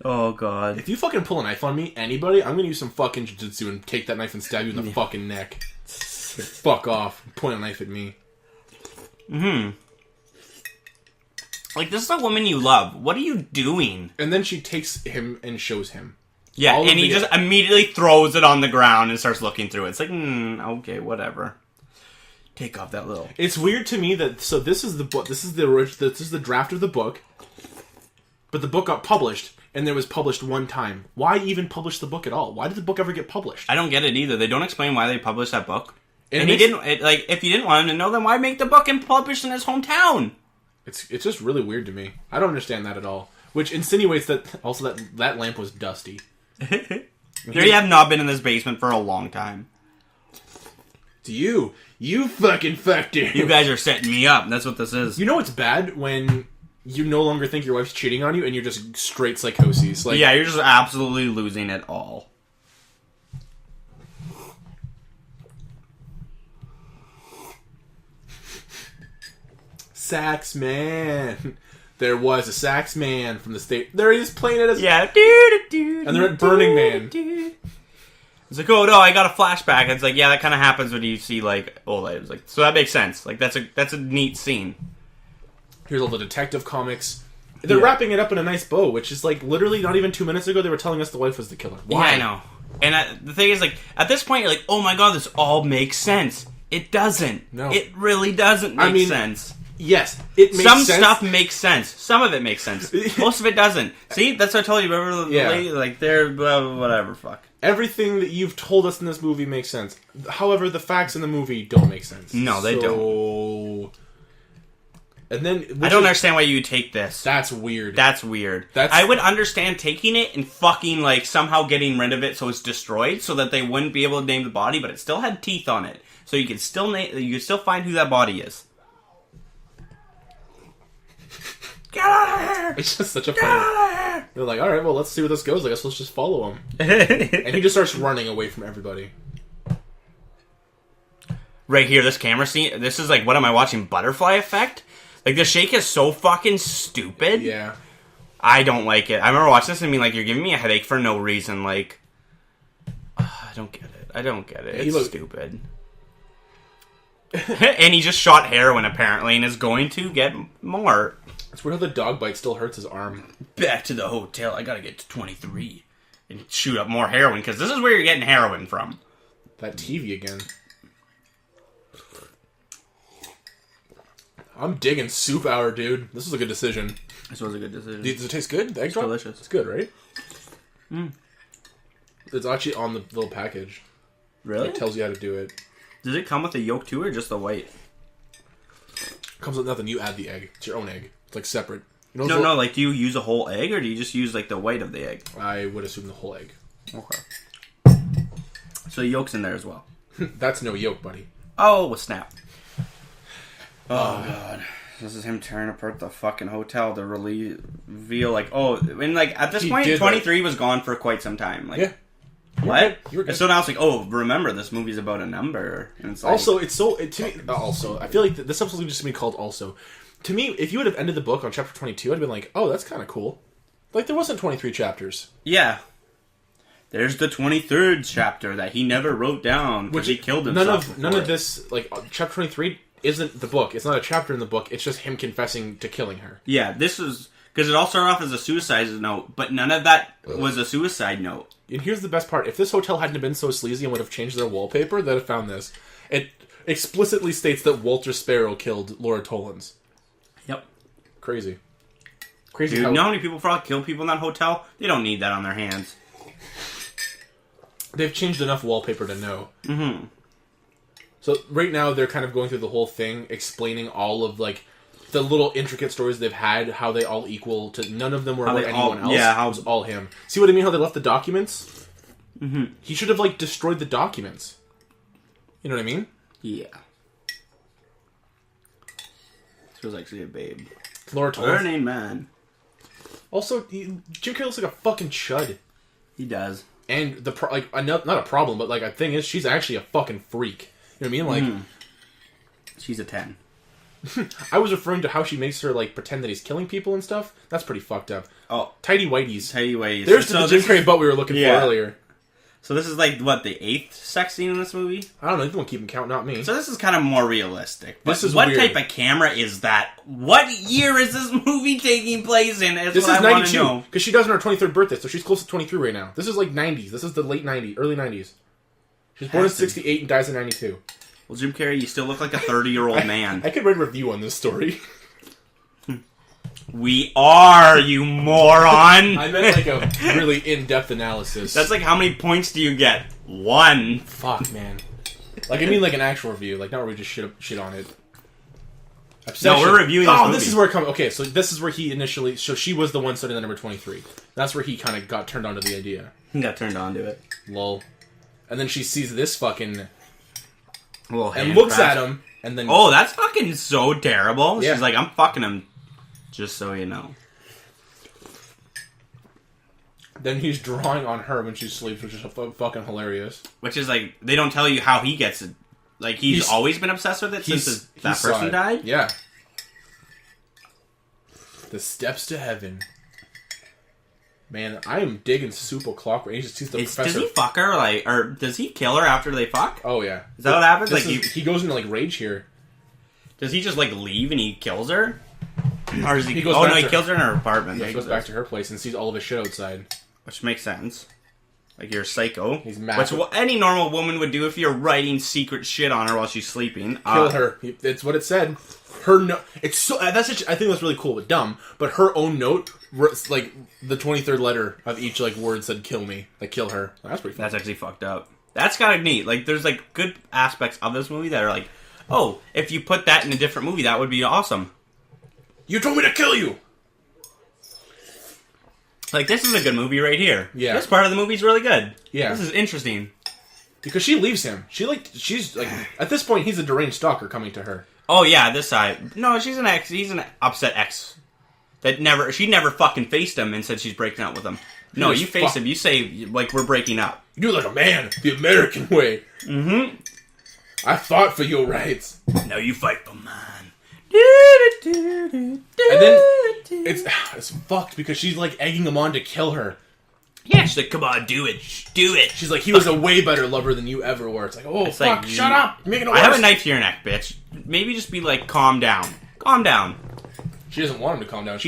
S1: Oh, God.
S2: If you fucking pull a knife on me, anybody, I'm gonna use some fucking jujitsu and take that knife and stab you in the fucking neck. Fuck off. Point a knife at me.
S1: Like, this is a woman you love. What are you doing?
S2: And then she takes him and shows him.
S1: Yeah, and he just immediately throws it on the ground and starts looking through it. It's like, okay, whatever. Take off that little...
S2: It's weird to me that... So this is the book. This is the draft of the book. But the book got published, and it was published one time. Why even publish the book at all? Why did the book ever get published?
S1: I don't get it either. They don't explain why they published that book. And he didn't... if you didn't want him to know, then why make the book and publish in his hometown?
S2: It's just really weird to me. I don't understand that at all. Which insinuates that also that lamp was dusty.
S1: You have not been in this basement for a long time.
S2: It's you fucking fucked it.
S1: You guys are setting me up. That's what this is.
S2: You know it's bad when you no longer think your wife's cheating on you and you're just straight psychosis. Like,
S1: yeah, you're just absolutely losing it all.
S2: Sax man. There was a sax man from the state. There he is playing it as...
S1: Yeah.
S2: And they're at Burning Man.
S1: It's like, oh no, I got a flashback. And it's like, yeah, that kind of happens when you see like old items. Like, so that makes sense. Like, that's a neat scene.
S2: Here's all the detective comics. They're wrapping it up in a nice bow, which is like literally not even 2 minutes ago they were telling us the wife was the killer. Why?
S1: Yeah, I know. And the thing is, like, at this point, you're like, oh my god, this all makes sense. It doesn't.
S2: No.
S1: It really doesn't make sense.
S2: Yes, it makes
S1: sense.
S2: Some
S1: stuff makes sense. Some of it makes sense. Most of it doesn't. See, that's what I told you. Remember the lady? Like, they're blah, blah, whatever, fuck.
S2: Everything that you've told us in this movie makes sense. However, the facts in the movie don't make sense.
S1: No, they don't.
S2: And then...
S1: I don't understand why you take this.
S2: That's weird.
S1: That's weird. I would understand taking it and fucking, like, somehow getting rid of it so it's destroyed so that they wouldn't be able to name the body, but it still had teeth on it. So you could still find who that body is. Get out of here!
S2: It's just such a funny... They're like, alright, well, let's see where this goes. I guess let's just follow him. And he just starts running away from everybody.
S1: Right here, this camera scene, this is like, what am I watching? Butterfly Effect? Like, the shake is so fucking stupid.
S2: Yeah.
S1: I don't like it. I remember watching this and being like, you're giving me a headache for no reason. Like, I don't get it. It's stupid. And he just shot heroin, apparently, and is going to get more.
S2: It's weird how the dog bite still hurts his arm.
S1: Back to the hotel. I gotta get to 23 and shoot up more heroin, because this is where you're getting heroin from.
S2: That TV again. I'm digging soup hour, dude. This was a good decision.
S1: This was a good decision.
S2: Does it taste good? The egg drop?
S1: Delicious.
S2: It's good, right? It's actually on the little package.
S1: Really?
S2: It tells you how to do it.
S1: Does it come with the yolk too, or just the white?
S2: It comes with nothing. You add the egg. It's your own egg. It's like separate. You know,
S1: No. Like, do you use a whole egg, or do you just use like the white of the egg?
S2: I would assume the whole egg.
S1: Okay. So yolk's in there as well.
S2: That's no yolk, buddy.
S1: Oh, snap. Oh, God. This is him tearing apart the fucking hotel to reveal, like, oh, and, like, at this point, 23 was gone for quite some time. Like,
S2: yeah.
S1: What?
S2: You were good.
S1: So now it's like, oh, remember, this movie's about a number. And it's like,
S2: also, to me, I feel like this episode just to be called Also. To me, if you would have ended the book on chapter 22, I'd have been like, oh, that's kind of cool. Like, there wasn't 23 chapters.
S1: Yeah. There's the 23rd chapter that he never wrote down because he killed himself.
S2: None of this, like, chapter 23 isn't the book. It's not a chapter in the book. It's just him confessing to killing her.
S1: Yeah, this is... Because it all started off as a suicide note, but none of that was a suicide note.
S2: And here's the best part. If this hotel hadn't been so sleazy and would have changed their wallpaper, they'd have found this. It explicitly states that Walter Sparrow killed Laura Tollins.
S1: Yep.
S2: Crazy.
S1: Dude, you know how many people probably kill people in that hotel? They don't need that on their hands.
S2: They've changed enough wallpaper to know.
S1: Mm-hmm.
S2: So right now they're kind of going through the whole thing, explaining all of like the little intricate stories they've had, how they all equal to none of them were about anyone else.
S1: Yeah,
S2: it was all him. See what I mean? How they left the documents?
S1: Mm-hmm.
S2: He should have like destroyed the documents. You know what I mean?
S1: Yeah. Feels like she's a babe.
S2: Laura Tollins.
S1: Burning Man.
S2: Also, Jim Carrey looks like a fucking chud.
S1: He does.
S2: And not a problem, but like a thing is, she's actually a fucking freak. You know what I mean? Like,
S1: she's a 10.
S2: I was referring to how she makes her like pretend that he's killing people and stuff. That's pretty fucked up.
S1: Oh,
S2: Tidy whities.
S1: Tidy whities.
S2: There's the Jim Carrey butt we were looking for earlier.
S1: So this is like what, the 8th sex scene in this movie?
S2: I don't know. You don't keep count, not me.
S1: So this is kind of more realistic. But
S2: this is
S1: what
S2: weird.
S1: type of camera is that? What year is this movie taking place in?
S2: This is 92 because she does on her 23rd birthday, so she's close to 23 right now. This is like 90s. This is the late 90s, early 90s. She's born in 68 and dies in 92.
S1: Well, Jim Carrey, you still look like a 30-year-old man.
S2: I could write a review on this story.
S1: We are, you moron!
S2: I meant like a really in-depth analysis.
S1: That's like, how many points do you get? 1.
S2: Fuck, man. Like, I mean like an actual review. Like, not where we just shit on it.
S1: Obsession. No, we're reviewing this movie.
S2: This is where it comes... Okay, so this is where he initially... So she was the one studying the number 23. That's where he kind of got turned on to the idea.
S1: He got turned on to it.
S2: Lol. And then she sees this fucking...
S1: And
S2: looks at him, and then...
S1: Oh, that's fucking so terrible.
S2: Yeah.
S1: She's like, I'm fucking him, just so you know.
S2: Then he's drawing on her when she sleeps, which is fucking hilarious.
S1: Which is like, they don't tell you how he gets it. Like, he's always been obsessed with it since that person died?
S2: Yeah. The steps to heaven. Man, I am digging Super Clockwork. He just sees the professor.
S1: Does he fuck her, like, or does he kill her after they fuck?
S2: Oh, yeah.
S1: Is that what happens? Like,
S2: he goes into, like, rage here.
S1: Does he just, like, leave and he kills her? Or does he...
S2: goes
S1: oh,
S2: back
S1: no, he
S2: to
S1: kills her in her apartment.
S2: Yeah, he goes back to her place and sees all of his shit outside.
S1: Which makes sense. Like, you're a psycho.
S2: He's mad.
S1: Which any normal woman would do if you're writing secret shit on her while she's sleeping.
S2: Kill her. It's what it said. Her note. It's so... I think that's really cool, but dumb. But her own note... Like, the 23rd letter of each, like, word said, kill me. Like, kill her. That's pretty fun.
S1: That's actually fucked up. That's kind of neat. Like, there's, like, good aspects of this movie that are like, oh, if you put that in a different movie, that would be awesome.
S2: You told me to kill you!
S1: Like, this is a good movie right here.
S2: Yeah.
S1: This part of the movie's really good.
S2: Yeah.
S1: This is interesting.
S2: Because she leaves him. She's, like... At this point, he's a deranged stalker coming to her.
S1: Oh, yeah, this side. No, she's an ex. He's an upset ex. She never fucking faced him and said she's breaking up with him. No, you face him. You say, like, we're breaking up.
S2: You're like a man, the American way.
S1: Mm-hmm.
S2: I fought for your rights.
S1: Now you fight for mine.
S2: And then, it's fucked because she's, like, egging him on to kill her.
S1: Yeah, she's like, come on, do it. Do it.
S2: She's like, he was a way better lover than you ever were. It's like, oh, fuck, shut up. You're making it worse.
S1: I have a knife to your neck, bitch. Maybe just be like, calm down. Calm down.
S2: She doesn't want him to calm down.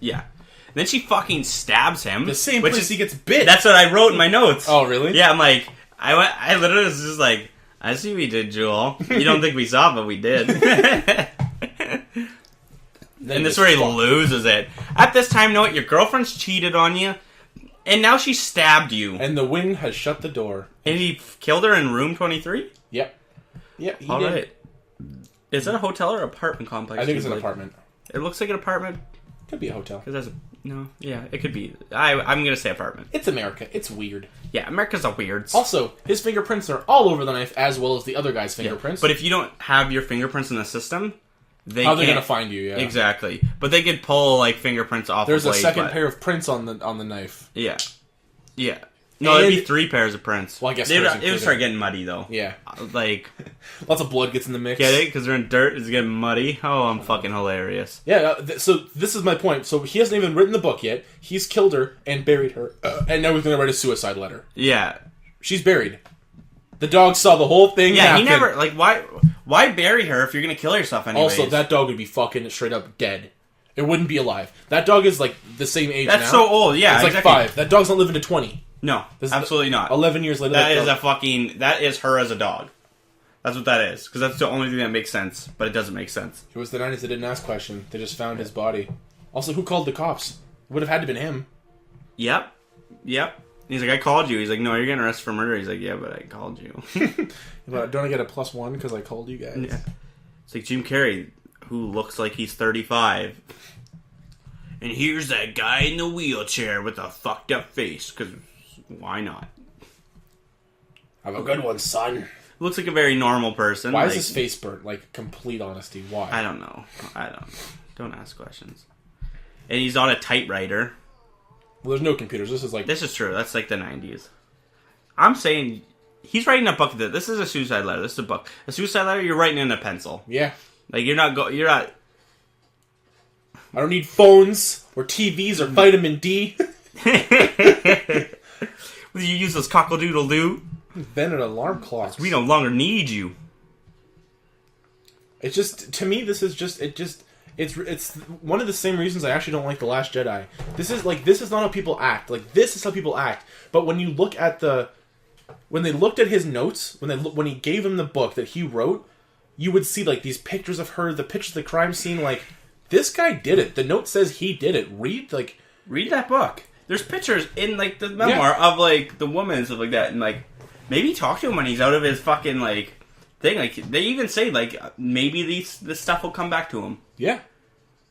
S1: Yeah. And then she fucking stabs him.
S2: The same place he gets bit.
S1: That's what I wrote in my notes.
S2: Oh, really?
S1: Yeah, I'm like, I literally was just like, I see we did, Joel. You don't think we saw, but we did. And this is where he loses it. At this time, know what? Your girlfriend's cheated on you, and now she stabbed you.
S2: And the wind has shut the door.
S1: And he killed her in room 23?
S2: Yep. Yep, he
S1: All
S2: did.
S1: right. Is that a hotel or apartment complex?
S2: I think it's an apartment.
S1: It looks like an apartment.
S2: Could be a hotel.
S1: Yeah, it could be. I'm gonna say apartment.
S2: It's America. It's weird.
S1: Yeah, America's a weird.
S2: Also, his fingerprints are all over the knife, as well as the other guy's fingerprints.
S1: But if you don't have your fingerprints in the system,
S2: how are they gonna find you? Yeah,
S1: exactly. But they could pull like fingerprints off.
S2: There's a second pair of prints on the knife.
S1: Yeah. No, it'd be 3 pairs of prints.
S2: Well, I guess
S1: it would start getting muddy though.
S2: Yeah,
S1: like
S2: lots of blood gets in the mix.
S1: Get it? Because they're in dirt. It's getting muddy. Oh, I'm fucking hilarious.
S2: Yeah. So this is my point. So he hasn't even written the book yet. He's killed her and buried her, and now he's gonna write a suicide letter.
S1: Yeah.
S2: She's buried. The dog saw the whole thing.
S1: Yeah,
S2: happen.
S1: he never Why bury her if you're gonna kill yourself anyway?
S2: Also, that dog would be fucking straight up dead. It wouldn't be alive. That dog is like the same age now.
S1: That's so old. Yeah,
S2: it's like
S1: exactly.
S2: 5. That dog's not living to 20.
S1: No, absolutely not.
S2: 11 years later,
S1: that is her as a dog. That's what that is. Because that's the only thing that makes sense. But it doesn't make sense.
S2: It was the 90s. They didn't ask questions. They just found his body. Also, who called the cops? It would have had to been him.
S1: Yep. He's like, I called you. He's like, no, you're getting arrested for murder. He's like, yeah, but I called you.
S2: But don't I get a +1 because I called you guys?
S1: Yeah. It's like Jim Carrey, who looks like he's 35. And here's that guy in the wheelchair with a fucked up face. Because why not?
S2: Have a good one, son.
S1: Looks like a very normal person.
S2: Why is his face burnt? Like, complete honesty. Why?
S1: I don't know. Don't ask questions. And he's on a typewriter.
S2: Well, there's no computers. This is like...
S1: This is true. That's like the 90s. I'm saying... He's writing a book. This is a suicide letter. This is a book. A suicide letter, you're writing in a pencil.
S2: Yeah.
S1: Like, you're not... I
S2: don't need phones or TVs or vitamin D.
S1: Will you use this cockle-doodle-doo?
S2: Invented alarm clocks.
S1: We no longer need you.
S2: It's just... To me, this is just... It's one of the same reasons I actually don't like The Last Jedi. This is not how people act. Like, this is how people act. But when you look at when they looked at his notes, when he gave him the book that he wrote, you would see, like, these pictures of her, the pictures of the crime scene, like, this guy did it. The note says he did it. Read
S1: that book. There's pictures in, like, the memoir of, like, the woman and stuff like that. And, like, maybe talk to him when he's out of his fucking, like... thing. Like, they even say, like, maybe this stuff will come back to him. Yeah.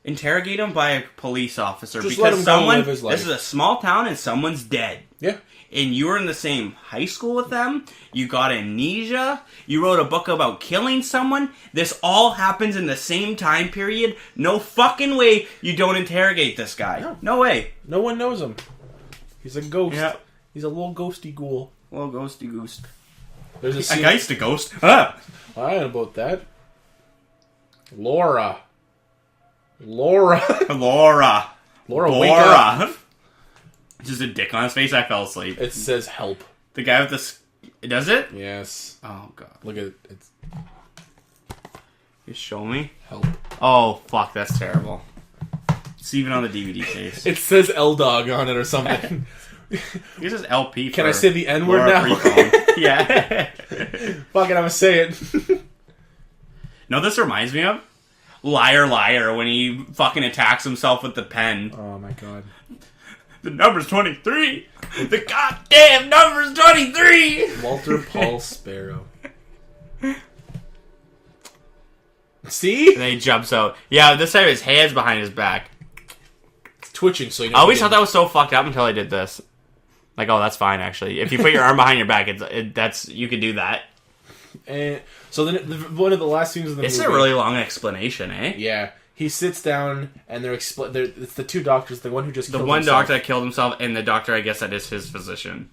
S1: Interrogate him by a police officer.
S2: Just
S1: because
S2: let him go live his life.
S1: This is a small town and someone's dead. Yeah. And you were in the same high school with them. You got amnesia. You wrote a book about killing someone. This all happens in the same time period. No fucking way you don't interrogate this guy. No way.
S2: No one knows him. He's a ghost. Yeah. He's a little ghosty ghoul.
S1: Little ghosty goose.
S2: There's a scene.
S1: A guy's a ghost. Ah.
S2: I know about that. Laura, wake up.
S1: Just a dick on his face. I fell asleep.
S2: It says help.
S1: The guy with the... Does it?
S2: Yes.
S1: Oh, God.
S2: Look at it.
S1: You show me?
S2: Help.
S1: Oh, fuck. That's terrible. It's even on the DVD case.
S2: It says L-Dog on it or something.
S1: This is LP.
S2: Can I say the N-word now?
S1: Yeah.
S2: Fuck it, I'm gonna say it.
S1: No, this reminds me of Liar Liar when he fucking attacks himself with the pen.
S2: Oh my god.
S1: The number's 23. The goddamn number's 23.
S2: Walter Paul Sparrow. See?
S1: And then he jumps out. Yeah, this time his hands behind his back.
S2: It's twitching, so you know.
S1: I always thought that was so fucked up until I did this. Like, oh, that's fine, actually. If you put your arm behind your back, you could do that.
S2: And so then, one of the last scenes of the movie...
S1: It's a really long explanation, eh?
S2: Yeah. He sits down, and it's the two doctors, the one who just killed himself.
S1: The one doctor that killed himself, and the doctor, I guess, that is his physician.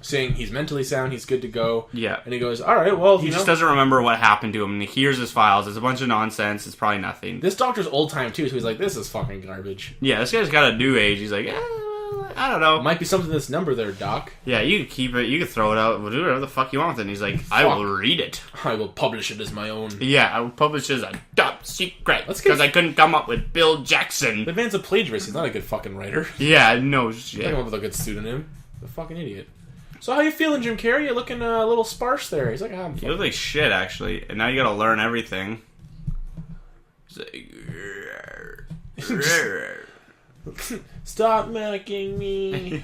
S2: Saying he's mentally sound, he's good to go.
S1: Yeah.
S2: And he goes, alright, well,
S1: he just doesn't remember what happened to him, and he hears his files. It's a bunch of nonsense. It's probably nothing.
S2: This doctor's old time, too, so he's like, this is fucking garbage.
S1: Yeah, this guy's got a new age. He's like, I don't know.
S2: Might be something in this number there, Doc.
S1: Yeah, you can keep it. You can throw it out. We'll do whatever the fuck you want with it. And he's like, I will read it.
S2: I will publish it as my own.
S1: Yeah, I will publish it as a top secret. Because I couldn't come up with Bill Jackson.
S2: The man's a plagiarist. He's not a good fucking writer.
S1: Yeah, no shit.
S2: Come up with a good pseudonym. The fucking idiot. So how you feeling, Jim Carrey? You're looking a little sparse there. He's like,
S1: you look like shit, actually. And now you gotta learn everything. He's like...
S2: Stop mocking me.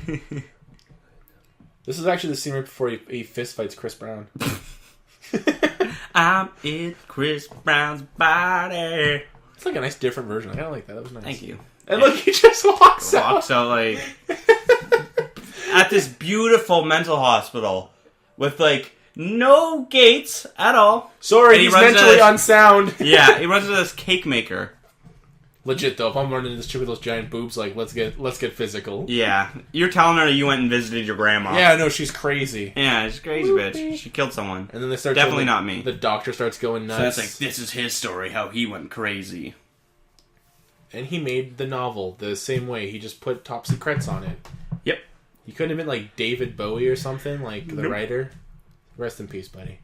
S2: This is actually the scene right before he fist fights Chris Brown.
S1: I'm in Chris Brown's body.
S2: It's like a nice different version. I kind of like that. That was nice.
S1: Thank you.
S2: And look, he just walks out.
S1: Walks out like... at this beautiful mental hospital. With like... no gates at all.
S2: Sorry, he's mentally unsound.
S1: Yeah, he runs into this cake maker.
S2: Legit though, if I'm running into this chick with those giant boobs, like let's get physical.
S1: Yeah, you're telling her you went and visited your grandma.
S2: Yeah, no, she's crazy.
S1: Yeah, she's crazy, bitch. She killed someone.
S2: And then they start
S1: definitely not me.
S2: The doctor starts going nuts.
S1: So it's like, this is his story, how he went crazy.
S2: And he made the novel the same way. He just put top secrets on it.
S1: Yep.
S2: You couldn't have been like David Bowie or something, like the writer. Rest in peace, buddy.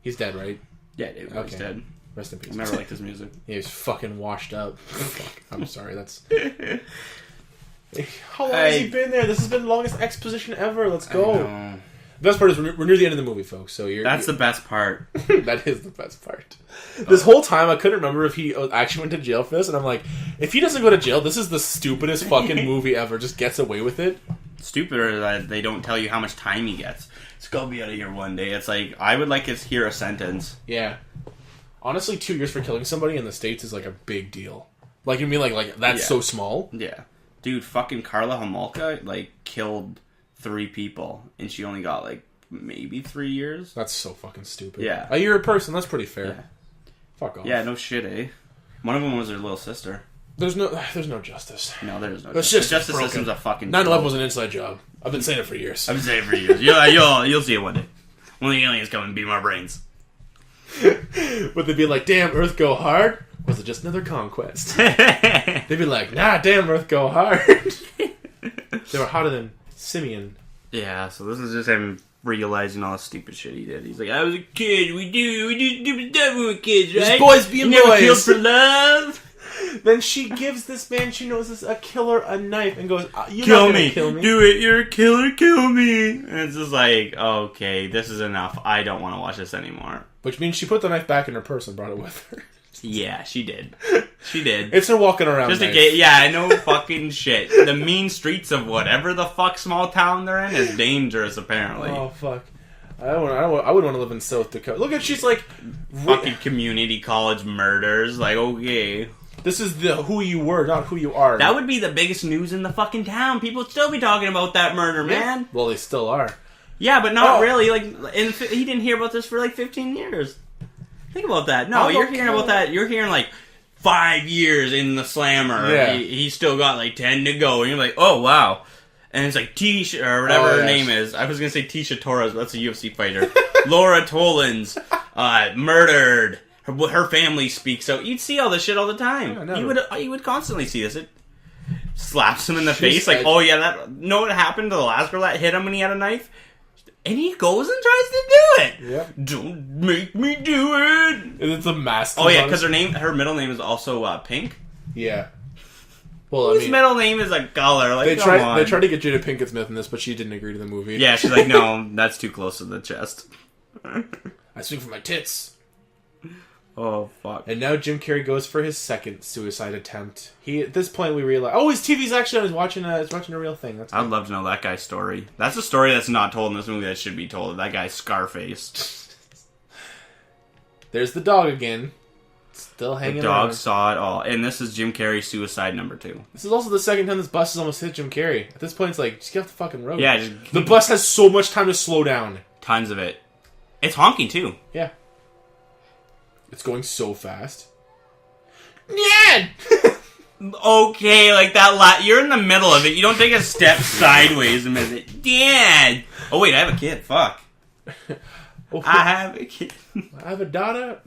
S2: He's dead, right?
S1: Yeah, David Bowie's dead.
S2: Rest in peace.
S1: I never liked his music.
S2: He was fucking washed up. Fuck. I'm sorry. That's. How long has he been there? This has been the longest exposition ever. Let's go. The best part is we're near the end of the movie, folks. So
S1: That's the best part.
S2: That is the best part. This whole time, I couldn't remember if he actually went to jail for this, and I'm like, if he doesn't go to jail, this is the stupidest fucking movie ever. Just gets away with it.
S1: Stupider that they don't tell you how much time he gets. It's gonna be out of here one day. It's like, I would like to hear a sentence.
S2: Yeah. Honestly, 2 years for killing somebody in the States is like a big deal. Like, you mean like that's so small?
S1: Yeah. Dude, fucking Karla Homolka, like, killed 3 people, and she only got, like, maybe 3 years?
S2: That's so fucking stupid.
S1: Yeah.
S2: A year a person, that's pretty fair.
S1: Yeah.
S2: Fuck off.
S1: Yeah, no shit, eh? One of them was her little sister.
S2: There's no justice.
S1: No, there's no
S2: It's
S1: justice.
S2: just
S1: The justice
S2: broken.
S1: system's a fucking...
S2: 9/11 was an inside job. I've been saying it for years.
S1: I've been saying it for years. You'll see it one day. When the aliens come and beam our brains.
S2: Would they be like, damn, Earth go hard? Was it just another conquest? They'd be like, nah, damn, Earth go hard. They were hotter than Simeon.
S1: Yeah, so this is just him realizing all the stupid shit he did. He's like, I was a kid. We do stupid stuff when we were kids, right?
S2: Just boys being
S1: never
S2: boys.
S1: killed for love.
S2: Then she gives this man she knows is a killer a knife and goes, you're
S1: Kill
S2: not gonna
S1: me.
S2: kill me.
S1: Do it. You're a killer. Kill me. And it's just like, okay, this is enough. I don't want to watch this anymore.
S2: Which means she put the knife back in her purse and brought it with her.
S1: Yeah, she did. She did.
S2: It's her walking around
S1: Just
S2: knife.
S1: a gay, yeah, no fucking shit. The mean streets of whatever the fuck small town they're in is dangerous, apparently.
S2: Oh, fuck. I wouldn't want to live in South Dakota. Look at, she's like...
S1: Fucking community college murders. Like, okay.
S2: This is the who you were, not who you are.
S1: That would be the biggest news in the fucking town. People would still be talking about that murder, man.
S2: Well, they still are.
S1: Yeah, but not really. Like, and he didn't hear about this for like 15 years. Think about that. No, you're hearing about that. You're hearing like 5 years in the slammer.
S2: Yeah.
S1: He's still got like 10 to go. And you're like, oh, wow. And it's like Tisha, or whatever her name is. I was going to say Tisha Torres, but that's a UFC fighter. Laura Tollins, murdered. Her family speaks. So you'd see all this shit all the time. Yeah, you would constantly see this. It slaps him in the face. Like, oh yeah, know what happened to the last girl that hit him when he had a knife? And he goes and tries to do it.
S2: Yeah.
S1: Don't make me do it.
S2: And it's a mask.
S1: Oh yeah, because her middle name is also Pink.
S2: Yeah. Well,
S1: Whose middle name is a color? Like,
S2: they tried to get Jada Pinkett Smith in this, but she didn't agree to the movie.
S1: Yeah, she's like, no, that's too close to the chest.
S2: I swing for my tits.
S1: Oh fuck!
S2: And now Jim Carrey goes for his second suicide attempt. At this point we realize, his TV's actually on. He's watching a real thing.
S1: I'd love to know that guy's story. That's a story that's not told in this movie that should be told. That guy's Scarface.
S2: There's the dog again. Still hanging
S1: The dog
S2: around.
S1: saw it all. And this is Jim Carrey's suicide number 2.
S2: This is also the second time this bus has almost hit Jim Carrey. At this point, it's like, just get off the fucking road.
S1: Yeah,
S2: the bus has so much time to slow down.
S1: Tons of it. It's honking, too.
S2: Yeah. It's going so fast. Dad!
S1: Okay, like that you're in the middle of it. You don't take a step sideways and miss it. Dad! Oh, wait, I have a kid. Fuck. I have a kid.
S2: I have a daughter.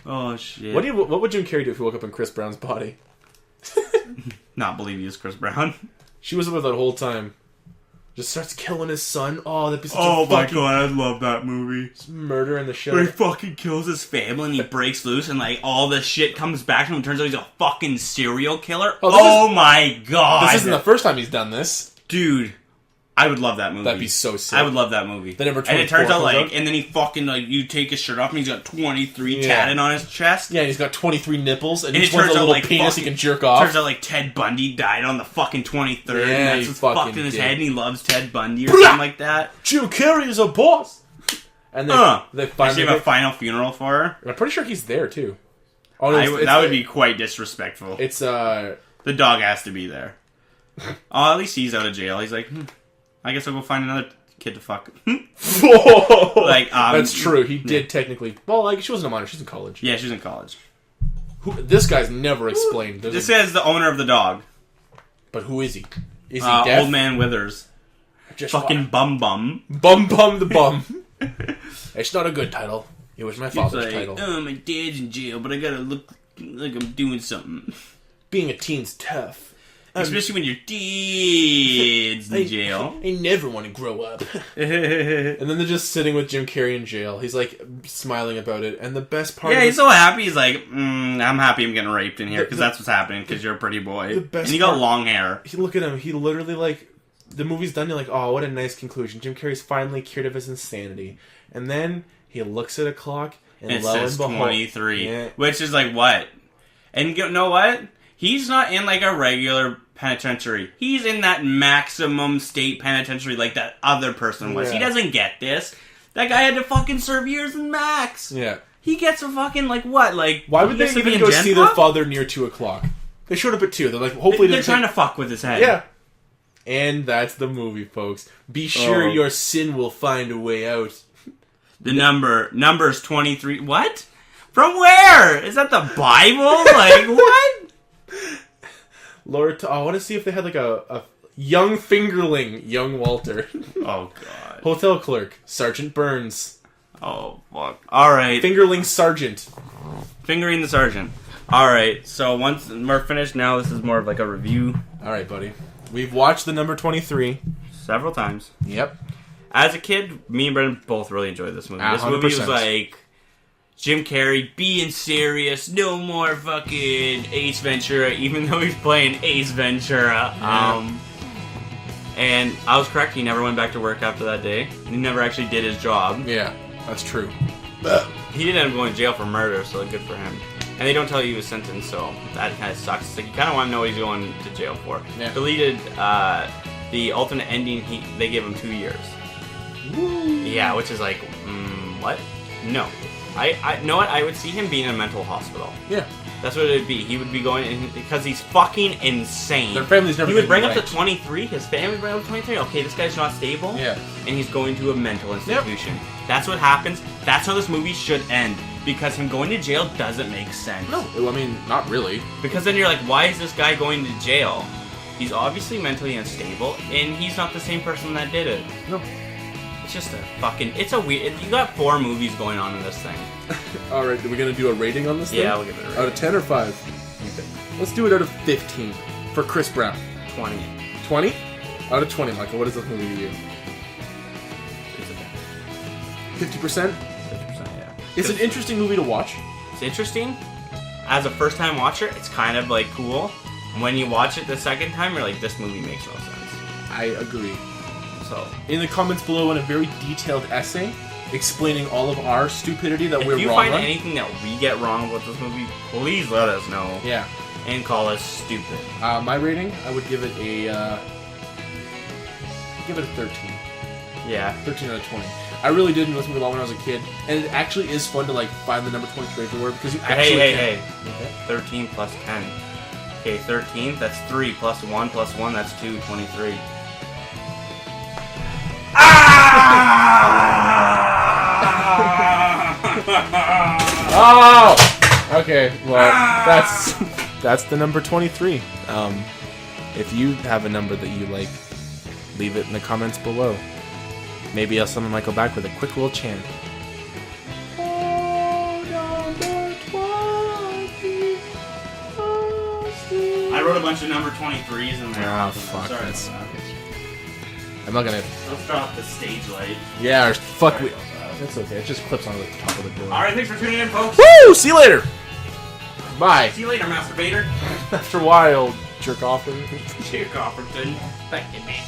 S1: Oh, shit.
S2: What would Jim Carrey do if he woke up in Chris Brown's body?
S1: Not believe he was Chris Brown.
S2: She was with that whole time. Just starts killing his son. Oh, that'd be such
S1: oh
S2: a
S1: my
S2: fucking
S1: god, I love that movie.
S2: murder in the show.
S1: Where he fucking kills his family and he breaks loose and like all the shit comes back to him and turns out he's a fucking serial killer. Oh my god.
S2: This isn't the first time he's done this.
S1: Dude, I would love that movie.
S2: That'd be so sick.
S1: I would love that movie.
S2: The number
S1: and it turns
S2: 24
S1: out like,
S2: comes up.
S1: and then he fucking like, you take his shirt off and he's got 23 tatted on his chest.
S2: Yeah, he's got 23 nipples and
S1: And
S2: each
S1: it
S2: one's
S1: turns
S2: a
S1: out
S2: little
S1: like
S2: penis
S1: fucking,
S2: he can jerk off.
S1: Turns out like Ted Bundy died on the fucking 23rd.
S2: Yeah,
S1: and
S2: he
S1: that's what's
S2: fucking
S1: fucked in his
S2: did.
S1: head and he loves Ted Bundy or something like that.
S2: Jim Carrey is a boss. And they finally
S1: have a final funeral for her.
S2: I'm pretty sure he's there too. Oh, no,
S1: that would be quite disrespectful.
S2: It's
S1: the dog has to be there. Oh, at least he's out of jail. He's like, I guess I'll go find another kid to fuck. Like,
S2: that's true. He did technically. Well, like she wasn't a minor. She's in college.
S1: Yeah, she's in college.
S2: This guy's never explained.
S1: This guy's the owner of the dog.
S2: But who is he? Is he deaf?
S1: Old Man Withers.
S2: Just
S1: fucking Bum Bum.
S2: Bum Bum the Bum. It's not a good title. It was my father's
S1: like,
S2: title.
S1: Oh, my dad's in jail, but I gotta look like I'm doing something.
S2: Being a teen's tough.
S1: Especially when your kid's in jail.
S2: I never want to grow up. And then they're just sitting with Jim Carrey in jail. He's like smiling about it. And the best part
S1: he's so happy. He's like, I'm happy I'm getting raped in here because that's what's happening because you're a pretty boy. And you got long hair.
S2: Look at him. He literally like, the movie's done. You're like, oh, what a nice conclusion. Jim Carrey's finally cured of his insanity. And then he looks at a clock and
S1: it
S2: lo
S1: says
S2: and behold,
S1: 23.
S2: Yeah.
S1: Which is like, what? And you know what? He's not in like a regular penitentiary. He's in that maximum state penitentiary like that other person was. He doesn't get this. That guy had to fucking serve years in max.
S2: Yeah.
S1: He gets a fucking, like, what? Like,
S2: why would they even go see their father near 2 o'clock? They showed up at 2. They're like, hopefully
S1: they're trying to fuck with his head.
S2: Yeah. And that's the movie, folks. Be sure your sin will find a way out.
S1: The number's 23. What? From where? Is that the Bible? Like, what?
S2: Lord, I want to see if they had like a young fingerling, young Walter.
S1: Oh, God.
S2: Hotel clerk, Sergeant Burns.
S1: Oh, fuck. All right.
S2: Fingerling sergeant.
S1: Fingering the sergeant. All right. So once we're finished now, this is more of like a review.
S2: All right, buddy. We've watched the number 23
S1: several times.
S2: Yep.
S1: As a kid, me and Brendan both really enjoyed this movie.
S2: 100%.
S1: This movie was like Jim Carrey being serious, no more fucking Ace Ventura, even though he's playing Ace Ventura.
S2: Yeah.
S1: And I was correct, he never went back to work after that day. He never actually did his job.
S2: Yeah, that's true.
S1: He did end up going to jail for murder, so good for him. And they don't tell you he was sentenced, so that kind of sucks. It's like you kind of want to know what he's going to jail for.
S2: Yeah.
S1: Deleted the alternate ending, they gave him 2 years.
S2: Woo.
S1: Yeah, which is like, what? No. I know what? I would see him being in a mental hospital.
S2: Yeah.
S1: That's what it would be. He would be going in, because he's fucking insane.
S2: Their family's never.
S1: He would bring up
S2: right.
S1: to 23. His family would bring up to 23. Okay, this guy's not stable.
S2: Yeah.
S1: And he's going to a mental institution. Yep. That's what happens. That's how this movie should end. Because him going to jail doesn't make sense.
S2: No, I mean, not really.
S1: Because then you're like, why is this guy going to jail? He's obviously mentally unstable, and he's not the same person that did it.
S2: No.
S1: It's just a fucking... It's a weird... You got 4 movies going on in this thing.
S2: Alright, are we going to do a rating on this thing?
S1: Yeah, we'll give it a rating.
S2: Out of 10 or 5? Okay. Let's do it out of 15. For Chris Brown.
S1: 20.
S2: 20? Out of 20, Michael, what is this movie to you?
S1: It's okay.
S2: 50%?
S1: 50%, yeah.
S2: It's an interesting movie to watch.
S1: It's interesting. As a first-time watcher, it's kind of, like, cool. When you watch it the second time, you're like, this movie makes no sense.
S2: I agree.
S1: So,
S2: in the comments below, in a very detailed essay explaining all of our stupidity that we're wrong on.
S1: If you find anything that we get wrong about this movie, please let us know.
S2: Yeah.
S1: And call us stupid.
S2: My rating, I would give it a 13.
S1: Yeah. 13
S2: out of 20. I really did enjoy this movie a lot when I was a kid, and it actually is fun to like find the number 23 everywhere because you actually
S1: Hey. Okay. 13 plus 10. Okay, 13, that's 3 plus 1 plus 1, that's 2, 23.
S2: Oh! Okay, well, that's the number 23. If you have a number that you like, leave it in the comments below. Maybe I'll summon Michael back with a quick little chant.
S1: I wrote a bunch of number 23s in there.
S2: Oh, fuck.
S1: Sorry
S2: That's...
S1: about that.
S2: I'm not gonna...
S1: Let's drop the stage light.
S2: Yeah, or fuck... That's okay. It just clips onto the top of the door.
S1: Alright, thanks for tuning in, folks.
S2: Woo! See you later! Bye.
S1: See you later, Masturbator.
S2: After a while, jerk off.
S1: Jerk off, Thank you, man.